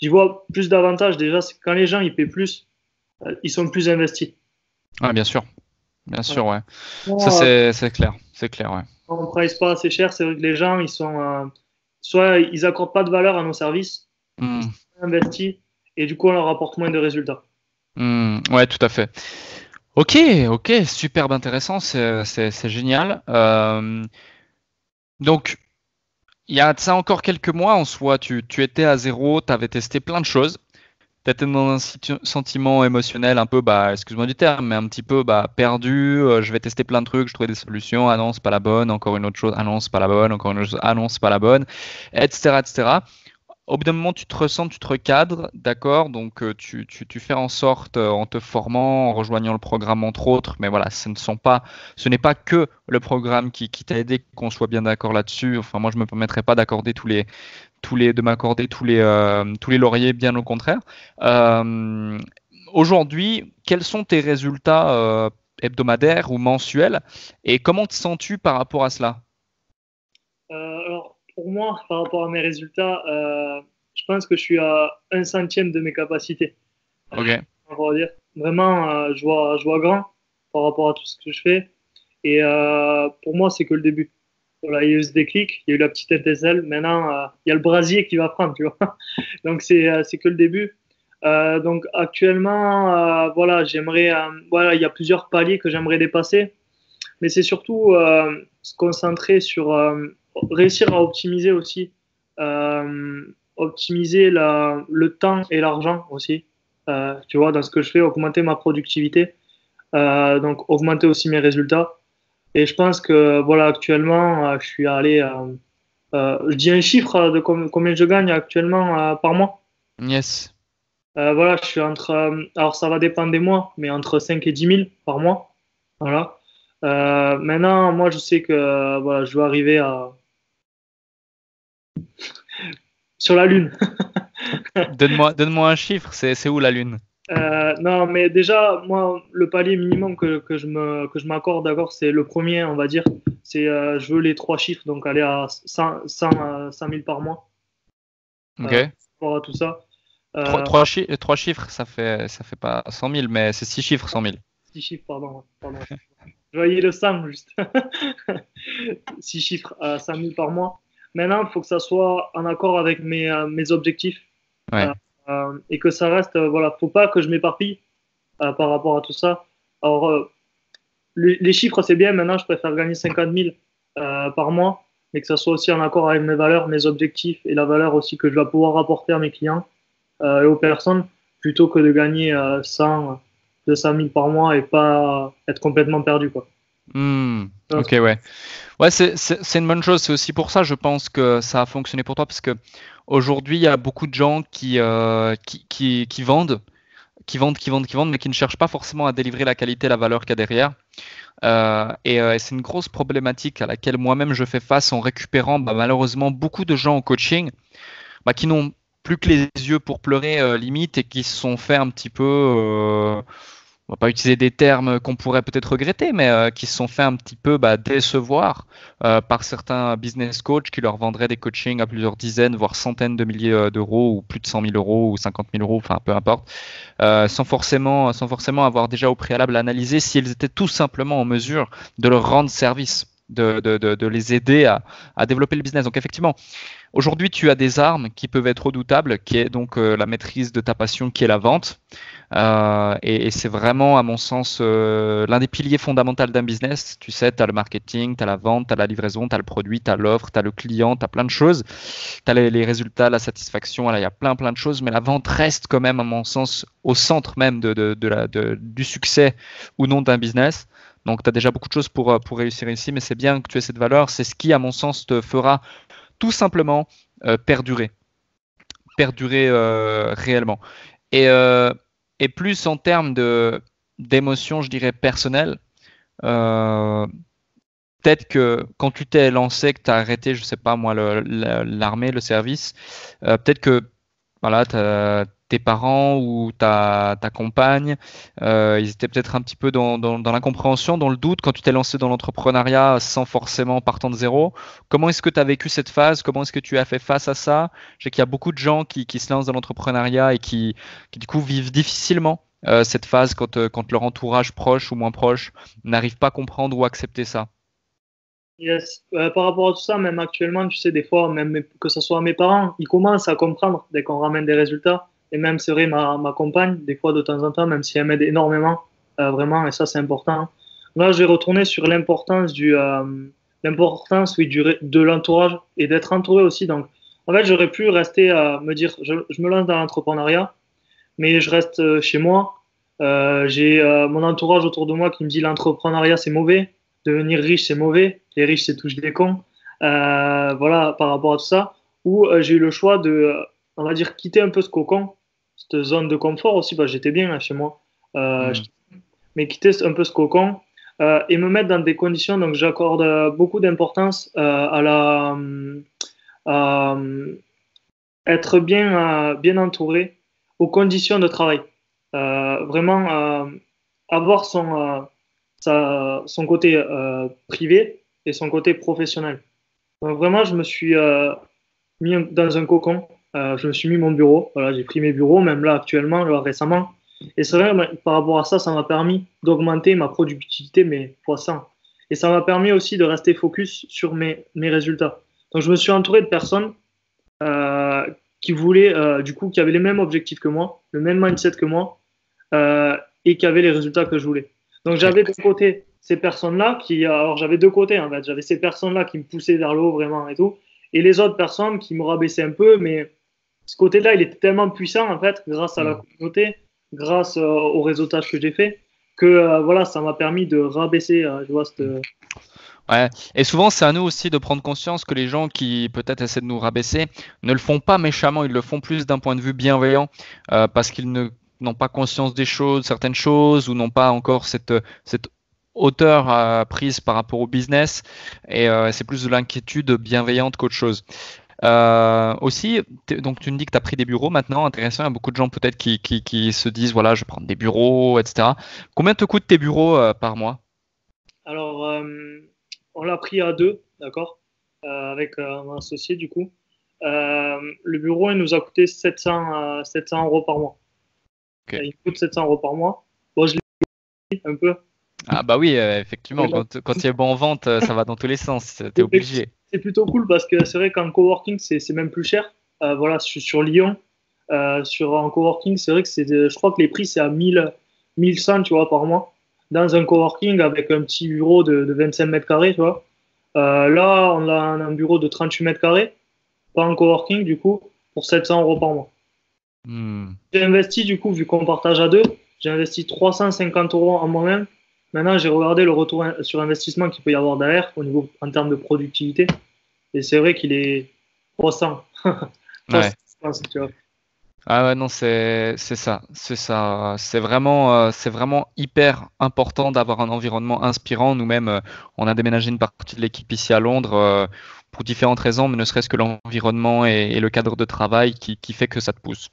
J'y vois plus d'avantages déjà, c'est que quand les gens ils paient plus, ils sont plus investis. Ouais, bien Voilà. sûr, ouais. Ça Bon, c'est clair, ouais. on ne price pas assez cher, c'est vrai que les gens, ils sont, soit ils accordent pas de valeur à nos services, ils Hmm, sont investis, et du coup, on leur apporte moins de résultats. ouais, tout à fait. Ok, ok, superbe intéressant, c'est génial. Donc, Il y a de ça encore quelques mois en soi, tu étais à zéro, tu avais testé plein de choses. Tu étais dans un sentiment émotionnel un peu, bah, excuse-moi du terme, mais un petit peu bah, perdu. Je vais tester plein de trucs, je trouvais des solutions. Ah non, c'est pas la bonne. Encore une autre chose. Ah non, c'est pas la bonne. Encore une autre chose. Ah non, c'est pas la bonne. Etc. etc. Au bout d'un moment, tu te ressens, tu te recadres, d'accord? Donc, tu fais en sorte, en te formant, en rejoignant le programme, entre autres, mais voilà, ce n'est pas que le programme qui t'a aidé, qu'on soit bien d'accord là-dessus. Enfin, moi, je ne me permettrai pas d'accorder de m'accorder tous les lauriers, bien au contraire. Euh, Aujourd'hui, quels sont tes résultats hebdomadaires ou mensuels et comment te sens-tu par rapport à cela? Alors, pour moi, par rapport à mes résultats, je pense que je suis à un centième de mes capacités. Ok. On va dire. Vraiment, je vois grand par rapport à tout ce que je fais. Et pour moi, c'est que le début. Voilà, il y a eu ce déclic, il y a eu la petite étincelle. Maintenant, il y a le brasier qui va prendre, tu vois. Donc, c'est que le début. Donc, actuellement, voilà, voilà, il y a plusieurs paliers que j'aimerais dépasser. Mais c'est surtout se concentrer sur réussir à optimiser aussi, optimiser le temps et l'argent aussi. Tu vois, dans ce que je fais, augmenter ma productivité, donc augmenter aussi mes résultats. Et je pense que voilà, actuellement, je suis allé, je dis un chiffre de combien je gagne actuellement par mois. Yes. Voilà, je suis entre, alors ça va dépendre des mois, mais entre 5 et 10 000 par mois. Voilà. Maintenant, moi, je sais que voilà, je dois arriver sur la Lune. Donne-moi un chiffre, c'est où la Lune? Non, mais déjà, moi, le palier minimum que je m'accorde, d'accord, c'est le premier, on va dire. C'est, je veux les trois chiffres, donc aller à 100 000 par mois. Ok. Par rapport à tout ça. Trois, Euh, trois chiffres, ça fait pas 100 000, mais c'est 6 chiffres, 100 000. 6 chiffres, pardon. Pardon. Je voyais le 100 juste. 6 chiffres à 5 000 par mois. Maintenant, il faut que ça soit en accord avec mes objectifs Ouais. euh, et que ça reste, voilà, faut pas que je m'éparpille par rapport à tout ça. Alors, les chiffres, c'est bien. Maintenant, je préfère gagner 50 000 par mois, mais que ça soit aussi en accord avec mes valeurs, mes objectifs et la valeur aussi que je vais pouvoir apporter à mes clients et aux personnes, plutôt que de gagner 100, 200 000 par mois et pas être complètement perdu, quoi. Hmm. Ok, ouais. Ouais, c'est une bonne chose. C'est aussi pour ça, je pense que ça a fonctionné pour toi, parce que aujourd'hui, il y a beaucoup de gens qui vendent, mais qui ne cherchent pas forcément à délivrer la qualité, la valeur qu'il y a derrière. Et c'est une grosse problématique à laquelle moi-même je fais face en récupérant bah, malheureusement beaucoup de gens en coaching bah, qui n'ont plus que les yeux pour pleurer limite et qui se sont fait un petit peu, on va pas utiliser des termes qu'on pourrait peut-être regretter, mais qui se sont fait un petit peu bah, décevoir par certains business coachs qui leur vendraient des coachings à plusieurs dizaines, voire centaines de milliers d'euros ou plus de 100 000 euros ou 50 000 euros, enfin peu importe, sans forcément avoir déjà au préalable analysé si elles étaient tout simplement en mesure de leur rendre service. De les aider à développer le business. Donc effectivement, aujourd'hui, tu as des armes qui peuvent être redoutables, qui est donc la maîtrise de ta passion, qui est la vente. Et c'est vraiment, à mon sens, l'un des piliers fondamentaux d'un business. Tu sais, tu as le marketing, tu as la vente, tu as la livraison, tu as le produit, tu as l'offre, tu as le client, tu as plein de choses. Tu as les résultats, la satisfaction, voilà, il y a plein de choses, mais la vente reste quand même, à mon sens, au centre même du succès ou non d'un business. Donc, tu as déjà beaucoup de choses pour réussir ici, mais c'est bien que tu aies cette valeur. C'est ce qui, à mon sens, te fera tout simplement perdurer, réellement. Et, euh, et plus en termes d'émotions, je dirais personnelles, euh, peut-être que quand tu t'es lancé, que tu as arrêté, je sais pas moi, l'armée, le service, peut-être que voilà, tes parents ou ta compagne, ils étaient peut-être un petit peu dans l'incompréhension, dans le doute quand tu t'es lancé dans l'entrepreneuriat sans forcément partant de zéro. Comment est-ce que tu as vécu cette phase? Comment est-ce que tu as fait face à ça? Je sais qu'il y a beaucoup de gens qui se lancent dans l'entrepreneuriat et qui du coup vivent difficilement cette phase quand leur entourage proche ou moins proche n'arrive pas à comprendre ou accepter ça. Yes. Par rapport à tout ça, même actuellement, tu sais, des fois, même que ce soit mes parents, ils commencent à comprendre dès qu'on ramène des résultats. Et même, c'est vrai, ma compagne, des fois, de temps en temps, même si elle m'aide énormément, vraiment, et ça, c'est important. Là, je vais retourner sur l'importance l'importance oui, de l'entourage et d'être entouré aussi. Donc, en fait, j'aurais pu rester à me dire, je me lance dans l'entrepreneuriat, mais je reste chez moi. J'ai mon entourage autour de moi qui me dit l'entrepreneuriat c'est mauvais, devenir riche c'est mauvais, les riches c'est tous des cons. Voilà, par rapport à tout ça, où j'ai eu le choix de, on va dire, quitter un peu ce cocon, cette zone de confort aussi, bah, j'étais bien là chez moi, Hmm. mais quitter un peu ce cocon et me mettre dans des conditions, donc j'accorde beaucoup d'importance à être bien entouré aux conditions de travail. Vraiment avoir son côté privé et son côté professionnel. Donc vraiment, je me suis mis dans un cocon. Je me suis mis mon bureau. Voilà, j'ai pris mes bureaux, même là actuellement, là, récemment. Et c'est vrai, par rapport à ça, ça m'a permis d'augmenter ma productivité, mais fois 100. Et ça m'a permis aussi de rester focus sur mes résultats. Donc je me suis entouré de personnes euh, qui voulaient, du coup, qui avaient les mêmes objectifs que moi, le même mindset que moi, et qui avaient les résultats que je voulais. Donc Ouais. j'avais d'un côté ces personnes-là qui, alors j'avais deux côtés en fait, j'avais ces personnes-là qui me poussaient vers le haut vraiment et tout, et les autres personnes qui me rabaissaient un peu, mais ce côté-là, il était tellement puissant en fait, grâce à la Hmm. communauté, grâce au réseautage que j'ai fait, que voilà, ça m'a permis de rabaisser, je vois, cette, Ouais. Et souvent, c'est à nous aussi de prendre conscience que les gens qui peut-être essaient de nous rabaisser ne le font pas méchamment, ils le font plus d'un point de vue bienveillant, parce qu'ils n'ont pas conscience des choses, certaines choses, ou n'ont pas encore cette hauteur prise par rapport au business. Et c'est plus de l'inquiétude bienveillante qu'autre chose. Aussi, donc tu me dis que tu as pris des bureaux maintenant, intéressant, il y a beaucoup de gens peut-être qui se disent, voilà, je vais prendre des bureaux, etc. Combien te coûtent tes bureaux par mois? alors, on l'a pris à deux, d'accord, avec mon associé du coup. Le bureau, il nous a coûté 700 euros par mois. Ok. Il coûte 700 euros par mois. Bon, je l'ai un peu. Ah bah oui, effectivement, quand tu es bon en vente, ça va dans tous les sens, t'es obligé. C'est plutôt cool parce que c'est vrai qu'en coworking, c'est même plus cher. Voilà, je suis sur Lyon. En coworking, c'est vrai que je crois que les prix, c'est à 1100, tu vois, par mois. Dans un coworking avec un petit bureau de 25 mètres carrés, tu vois. Là, on a un bureau de 38 mètres carrés, pas un coworking, du coup, pour 700 euros par mois. Hmm. J'ai investi, du coup, vu qu'on partage à deux, j'ai investi 350 euros en moi-même. Maintenant, j'ai regardé le retour sur investissement qu'il peut y avoir derrière en termes de productivité. Et c'est vrai qu'il est 300. 300, Ouais. je pense, tu vois. Ah ouais, non, c'est ça, c'est ça. C'est vraiment hyper important d'avoir un environnement inspirant. Nous-mêmes, on a déménagé une partie de l'équipe ici à Londres pour différentes raisons, mais ne serait-ce que l'environnement et le cadre de travail qui fait que ça te pousse.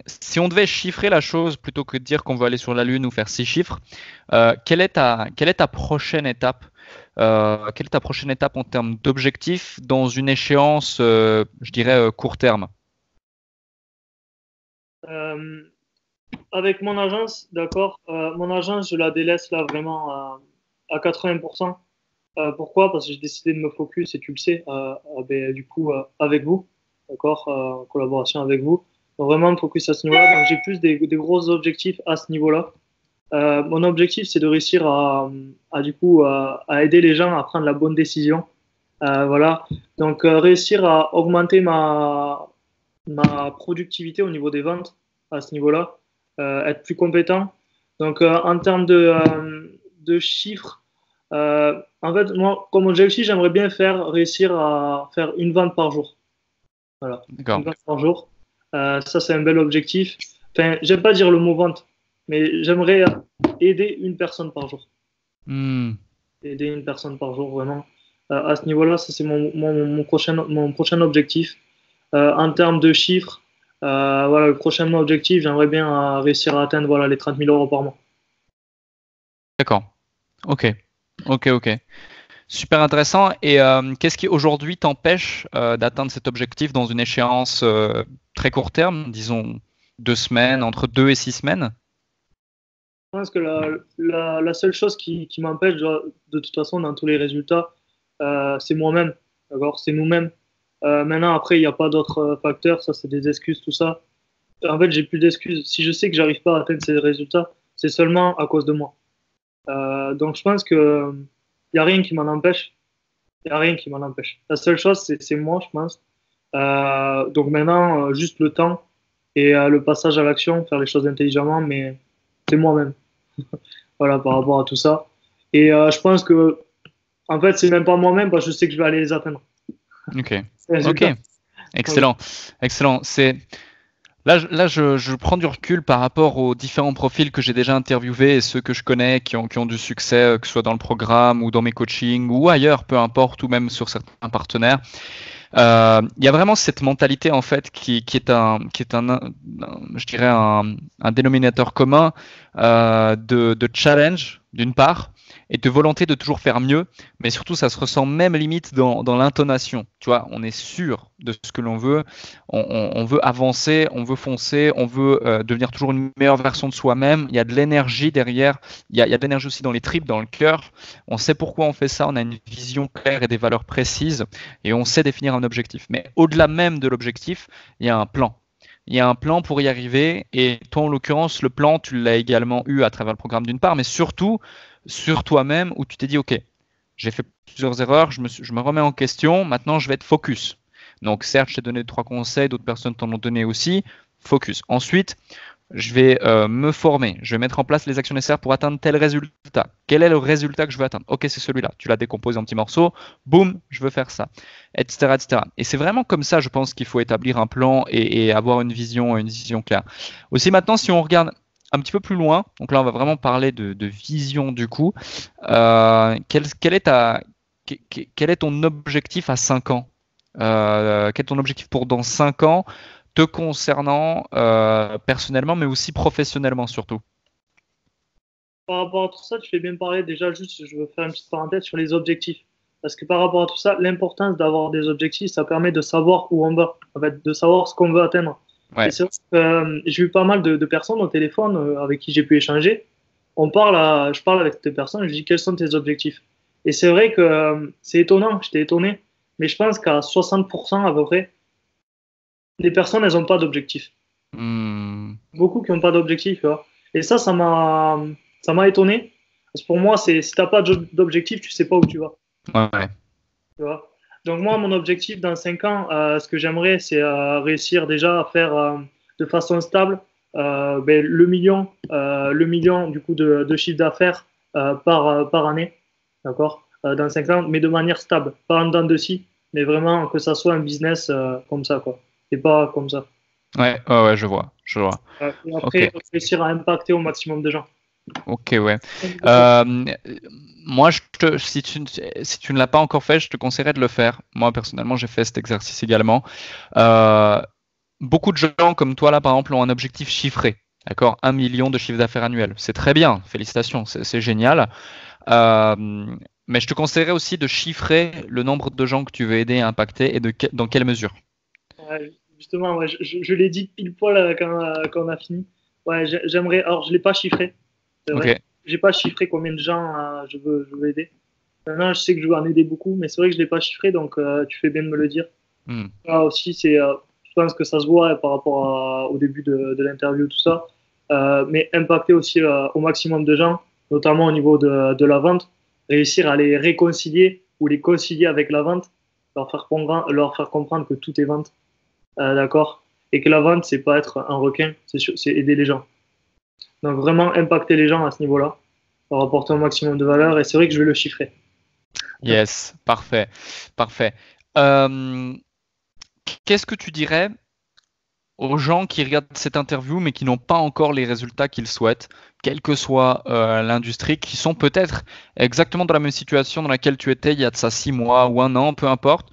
Si on devait chiffrer la chose plutôt que de dire qu'on veut aller sur la Lune ou faire 6 chiffres, quelle est ta prochaine étape? Quelle est ta prochaine étape en termes d'objectifs dans une échéance, je dirais, court terme? Euh, Avec mon agence, d'accord, mon agence, je la délaisse là vraiment à 80%. Pourquoi? Parce que j'ai décidé de me focus, et tu le sais, ben, du coup, avec vous, d'accord, en collaboration avec vous. Donc, vraiment me focus à ce niveau-là. Donc, j'ai plus des gros objectifs à ce niveau-là. Mon objectif, c'est de réussir du coup, à aider les gens à prendre la bonne décision. Voilà. Donc, réussir à augmenter ma productivité au niveau des ventes à ce niveau-là, être plus compétent. Donc, en termes de chiffres, en fait, moi, comme objectif, j'aimerais bien réussir à faire une vente par jour. Voilà, une D'accord. vente par jour. Ça, c'est un bel objectif. Enfin, j'aime pas dire le mot vente, mais j'aimerais aider une personne par jour. Hmm. Aider une personne par jour, vraiment. À ce niveau-là, ça, c'est mon prochain objectif. En termes de chiffres, voilà, le prochain objectif, j'aimerais bien réussir à atteindre voilà, les 30 000 euros par mois. D'accord. Ok. Ok. Ok. Super intéressant. Et qu'est-ce qui aujourd'hui t'empêche d'atteindre cet objectif dans une échéance très court terme, disons 2 semaines, entre 2 et 6 semaines? Je pense que la seule chose qui m'empêche, de toute façon, dans tous les résultats, c'est moi-même. D'accord? C'est nous-mêmes. Maintenant, après, il n'y a pas d'autres facteurs. Ça, c'est des excuses, tout ça. En fait, j'ai plus d'excuses. Si je sais que j'arrive pas à atteindre ces résultats, c'est seulement à cause de moi. Donc, je pense que Il n'y a rien qui m'en empêche. Il n'y a rien qui m'en empêche. La seule chose, c'est moi, je pense. Donc maintenant, juste le temps et le passage à l'action, faire les choses intelligemment, mais c'est moi-même. Voilà, par rapport à tout ça. Et je pense que, en fait, c'est même pas moi-même parce que je sais que je vais aller les atteindre. Ok. C'est le Ok. résultat. Donc, Excellent. Excellent. Là, je prends du recul par rapport aux différents profils que j'ai déjà interviewés et ceux que je connais qui ont du succès, que ce soit dans le programme ou dans mes coachings ou ailleurs, peu importe, ou même sur certains partenaires. Il y a vraiment cette mentalité en fait qui est je dirais un dénominateur commun de challenge d'une part et de volonté de toujours faire mieux, mais surtout ça se ressent même limite dans l'intonation. Tu vois, on est sûr de ce que l'on veut, on veut avancer, on veut foncer, on veut devenir toujours une meilleure version de soi-même. Il y a de l'énergie derrière, il y a de l'énergie aussi dans les tripes, dans le cœur. On sait pourquoi on fait ça, on a une vision claire et des valeurs précises et on sait définir un objectif. Mais au-delà même de l'objectif, il y a un plan. Il y a un plan pour y arriver et toi, en l'occurrence, le plan, tu l'as également eu à travers le programme d'une part, mais surtout sur toi-même où tu t'es dit, OK, j'ai fait plusieurs erreurs, je me remets en question, maintenant je vais être focus. Donc certes, je t'ai donné 3 conseils, d'autres personnes t'en ont donné aussi, focus. Ensuite, je vais me former, je vais mettre en place les actions nécessaires pour atteindre tel résultat. Quel est le résultat que je veux atteindre? Ok, c'est celui-là. Tu l'as décomposé en petits morceaux, boum, je veux faire ça, etc., etc. Et c'est vraiment comme ça, je pense qu'il faut établir un plan et avoir une vision claire. Aussi maintenant, si on regarde un petit peu plus loin, donc là on va vraiment parler de vision du coup. Quel est quel est ton objectif à 5 ans? Quel est ton objectif pour dans 5 ans te concernant personnellement, mais aussi professionnellement surtout? par rapport à tout ça, tu fais bien parler. Déjà, juste, je veux faire une petite parenthèse sur les objectifs. Parce que par rapport à tout ça, l'importance d'avoir des objectifs, ça permet de savoir où on va, en fait, de savoir ce qu'on veut atteindre. Et Ouais. c'est vrai que, j'ai eu pas mal de personnes au téléphone avec qui j'ai pu échanger. Je parle avec des personnes, je dis quels sont tes objectifs. Et c'est vrai que c'est étonnant, j'étais étonné, mais je pense qu'à 60% à peu près, les personnes, elles n'ont pas d'objectif. Hmm. Beaucoup qui n'ont pas d'objectif, tu vois. Et ça m'a étonné. Parce que pour moi, c'est si t'as pas d'objectif, tu sais pas où tu vas, Ouais. tu vois. Donc moi, mon objectif dans 5 ans, ce que j'aimerais, c'est réussir déjà à faire de façon stable ben, le million du coup de chiffre d'affaires par année, d'accord, dans 5 ans, mais de manière stable, pas en dents de scie, mais vraiment que ça soit un business comme ça, quoi, et pas comme ça. Ouais, je vois, je vois. Et Ok, après, réussir à impacter au maximum de gens. ok, ouais. Euh, Moi, si tu ne l'as pas encore fait, je te conseillerais de le faire. Moi, personnellement, j'ai fait cet exercice également. Euh, Beaucoup de gens comme toi, là, par exemple, ont un objectif chiffré. D'accord? 1 million de chiffre d'affaires annuel. C'est très bien. Félicitations. C'est génial. Euh, mais je te conseillerais aussi de chiffrer le nombre de gens que tu veux aider à impacter et dans quelle mesure. Ouais, justement, ouais, je l'ai dit pile poil quand on a fini. Ouais, j'aimerais. Alors, je l'ai pas chiffré, c'est Ok. vrai. J'ai pas chiffré combien de gens je veux aider. Maintenant, je sais que je veux en aider beaucoup, mais c'est vrai que je l'ai pas chiffré, donc tu fais bien de me le dire. Hmm. Là aussi, je pense que ça se voit par rapport au début de l'interview, tout ça. Mais impacter aussi au maximum de gens, notamment au niveau de la vente, réussir à les réconcilier ou les concilier avec la vente, leur faire comprendre que tout est vente, d'accord? Et que la vente, c'est pas être un requin, c'est aider les gens. Donc vraiment impacter les gens à ce niveau-là, leur apporter un maximum de valeur. Et c'est vrai que je vais le chiffrer. Yes, parfait, parfait. Euh, Qu'est-ce que tu dirais aux gens qui regardent cette interview mais qui n'ont pas encore les résultats qu'ils souhaitent, quelle que soit l'industrie, qui sont peut-être exactement dans la même situation dans laquelle tu étais il y a de ça 6 mois ou un an, peu importe,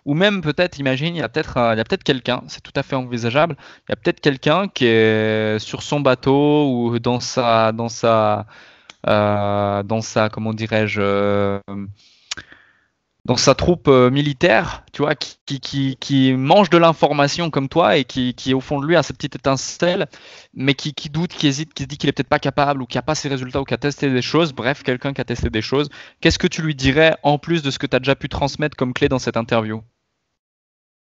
ou même peut-être, imagine, il y a peut-être quelqu'un, c'est tout à fait envisageable, il y a peut-être quelqu'un qui est sur son bateau ou dans sa, comment dirais-je, dans sa troupe militaire, tu vois, qui mange de l'information comme toi et qui au fond de lui a cette petite étincelle, mais qui doute, qui hésite, qui se dit qu'il est peut-être pas capable ou qui a pas ses résultats ou qui a testé des choses, bref, quelqu'un qui a testé des choses. Qu'est-ce que tu lui dirais en plus de ce que tu as déjà pu transmettre comme clé dans cette interview?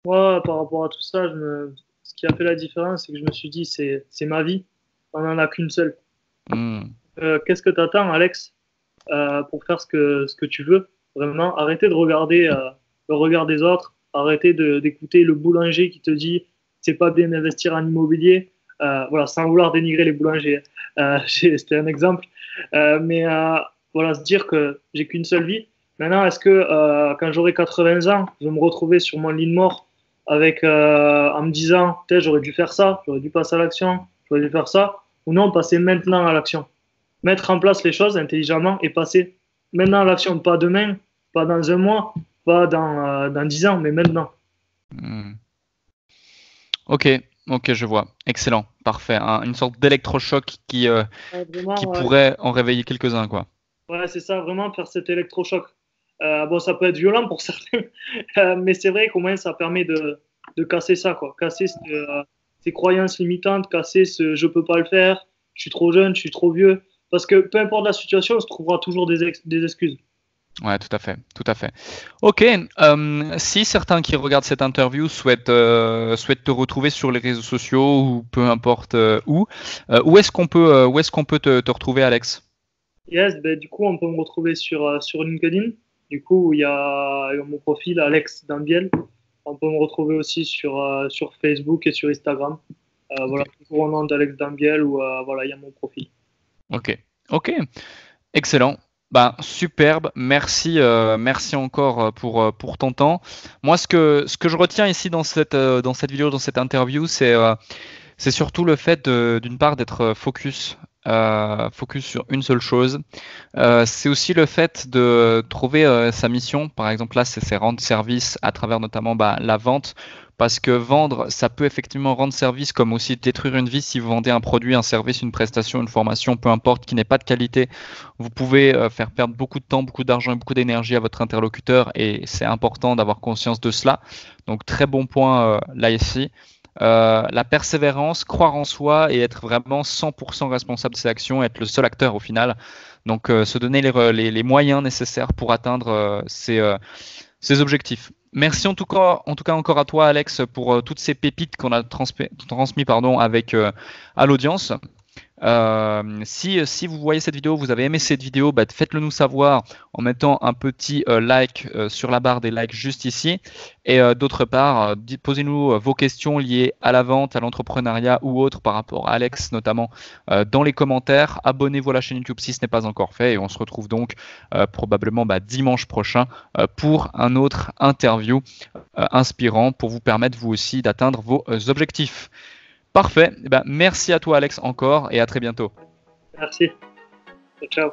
Moi, par rapport à tout ça, ce qui a fait la différence, c'est que je me suis dit, c'est ma vie, on n'en a qu'une seule. Hmm. Qu'est-ce que tu attends, Alex? pour faire ce que tu veux. Vraiment, arrêtez de regarder le regard des autres, arrêtez d'écouter le boulanger qui te dit c'est pas bien d'investir en immobilier. Voilà, sans vouloir dénigrer les boulangers. C'était un exemple. Mais voilà, se dire que j'ai qu'une seule vie. Maintenant, est-ce que quand j'aurai 80 ans, je vais me retrouver sur mon lit de mort avec, en me disant, peut-être j'aurais dû faire ça, j'aurais dû passer à l'action, j'aurais dû faire ça, ou non, passer maintenant à l'action. Mettre en place les choses intelligemment et passer maintenant à l'action, pas demain, pas dans un mois, pas dans 10 ans, mais maintenant. Ok, ok, je vois. Excellent, parfait. Une sorte d'électrochoc qui pourrait en réveiller quelques-uns, quoi. Ouais, c'est ça, vraiment faire cet électrochoc. Bon, ça peut être violent pour certains, mais c'est vrai qu'au moins ça permet de casser ça, quoi. Casser ces croyances limitantes, casser ce je peux pas le faire, je suis trop jeune, je suis trop vieux. Parce que peu importe la situation, on se trouvera toujours des excuses. Ouais, tout à fait, tout à fait. Ok, si certains qui regardent cette interview souhaitent te retrouver sur les réseaux sociaux ou peu importe où est-ce qu'on peut te retrouver, Alex? Yes, ben, du coup, on peut me retrouver sur LinkedIn. Du coup, il y a mon profil Alex Dambiel. On peut me retrouver aussi sur Facebook et sur Instagram. Voilà, Ok, toujours au nom d'Alex Dambiel ou voilà, il y a mon profil. ok, ok. Excellent. Bah, superbe. Merci, merci encore pour ton temps. Moi, ce que je retiens ici dans cette vidéo, dans cette interview, c'est surtout le fait d'une part d'être focus sur une seule chose. C'est aussi le fait de trouver sa mission. Par exemple, là, c'est rendre service à travers notamment la vente. Parce que vendre, ça peut effectivement rendre service comme aussi détruire une vie si vous vendez un produit, un service, une prestation, une formation, peu importe, qui n'est pas de qualité. Vous pouvez faire perdre beaucoup de temps, beaucoup d'argent et beaucoup d'énergie à votre interlocuteur et c'est important d'avoir conscience de cela. Donc très bon point là ici. La persévérance, croire en soi et être vraiment 100% responsable de ses actions, être le seul acteur au final. Donc se donner les moyens nécessaires pour atteindre ces objectifs. Merci en tout cas encore à toi, Alex, pour toutes ces pépites qu'on a transmis avec à l'audience. Si vous voyez cette vidéo, vous avez aimé cette vidéo, faites-le nous savoir en mettant un petit like sur la barre des likes juste ici. Et d'autre part, posez-nous vos questions liées à la vente, à l'entrepreneuriat ou autres par rapport à Alex notamment dans les commentaires. Abonnez-vous à la chaîne YouTube si ce n'est pas encore fait et on se retrouve donc probablement dimanche prochain pour un autre interview inspirant pour vous permettre vous aussi d'atteindre vos objectifs. Parfait. Merci à toi, Alex, encore et à très bientôt. Merci. Ciao.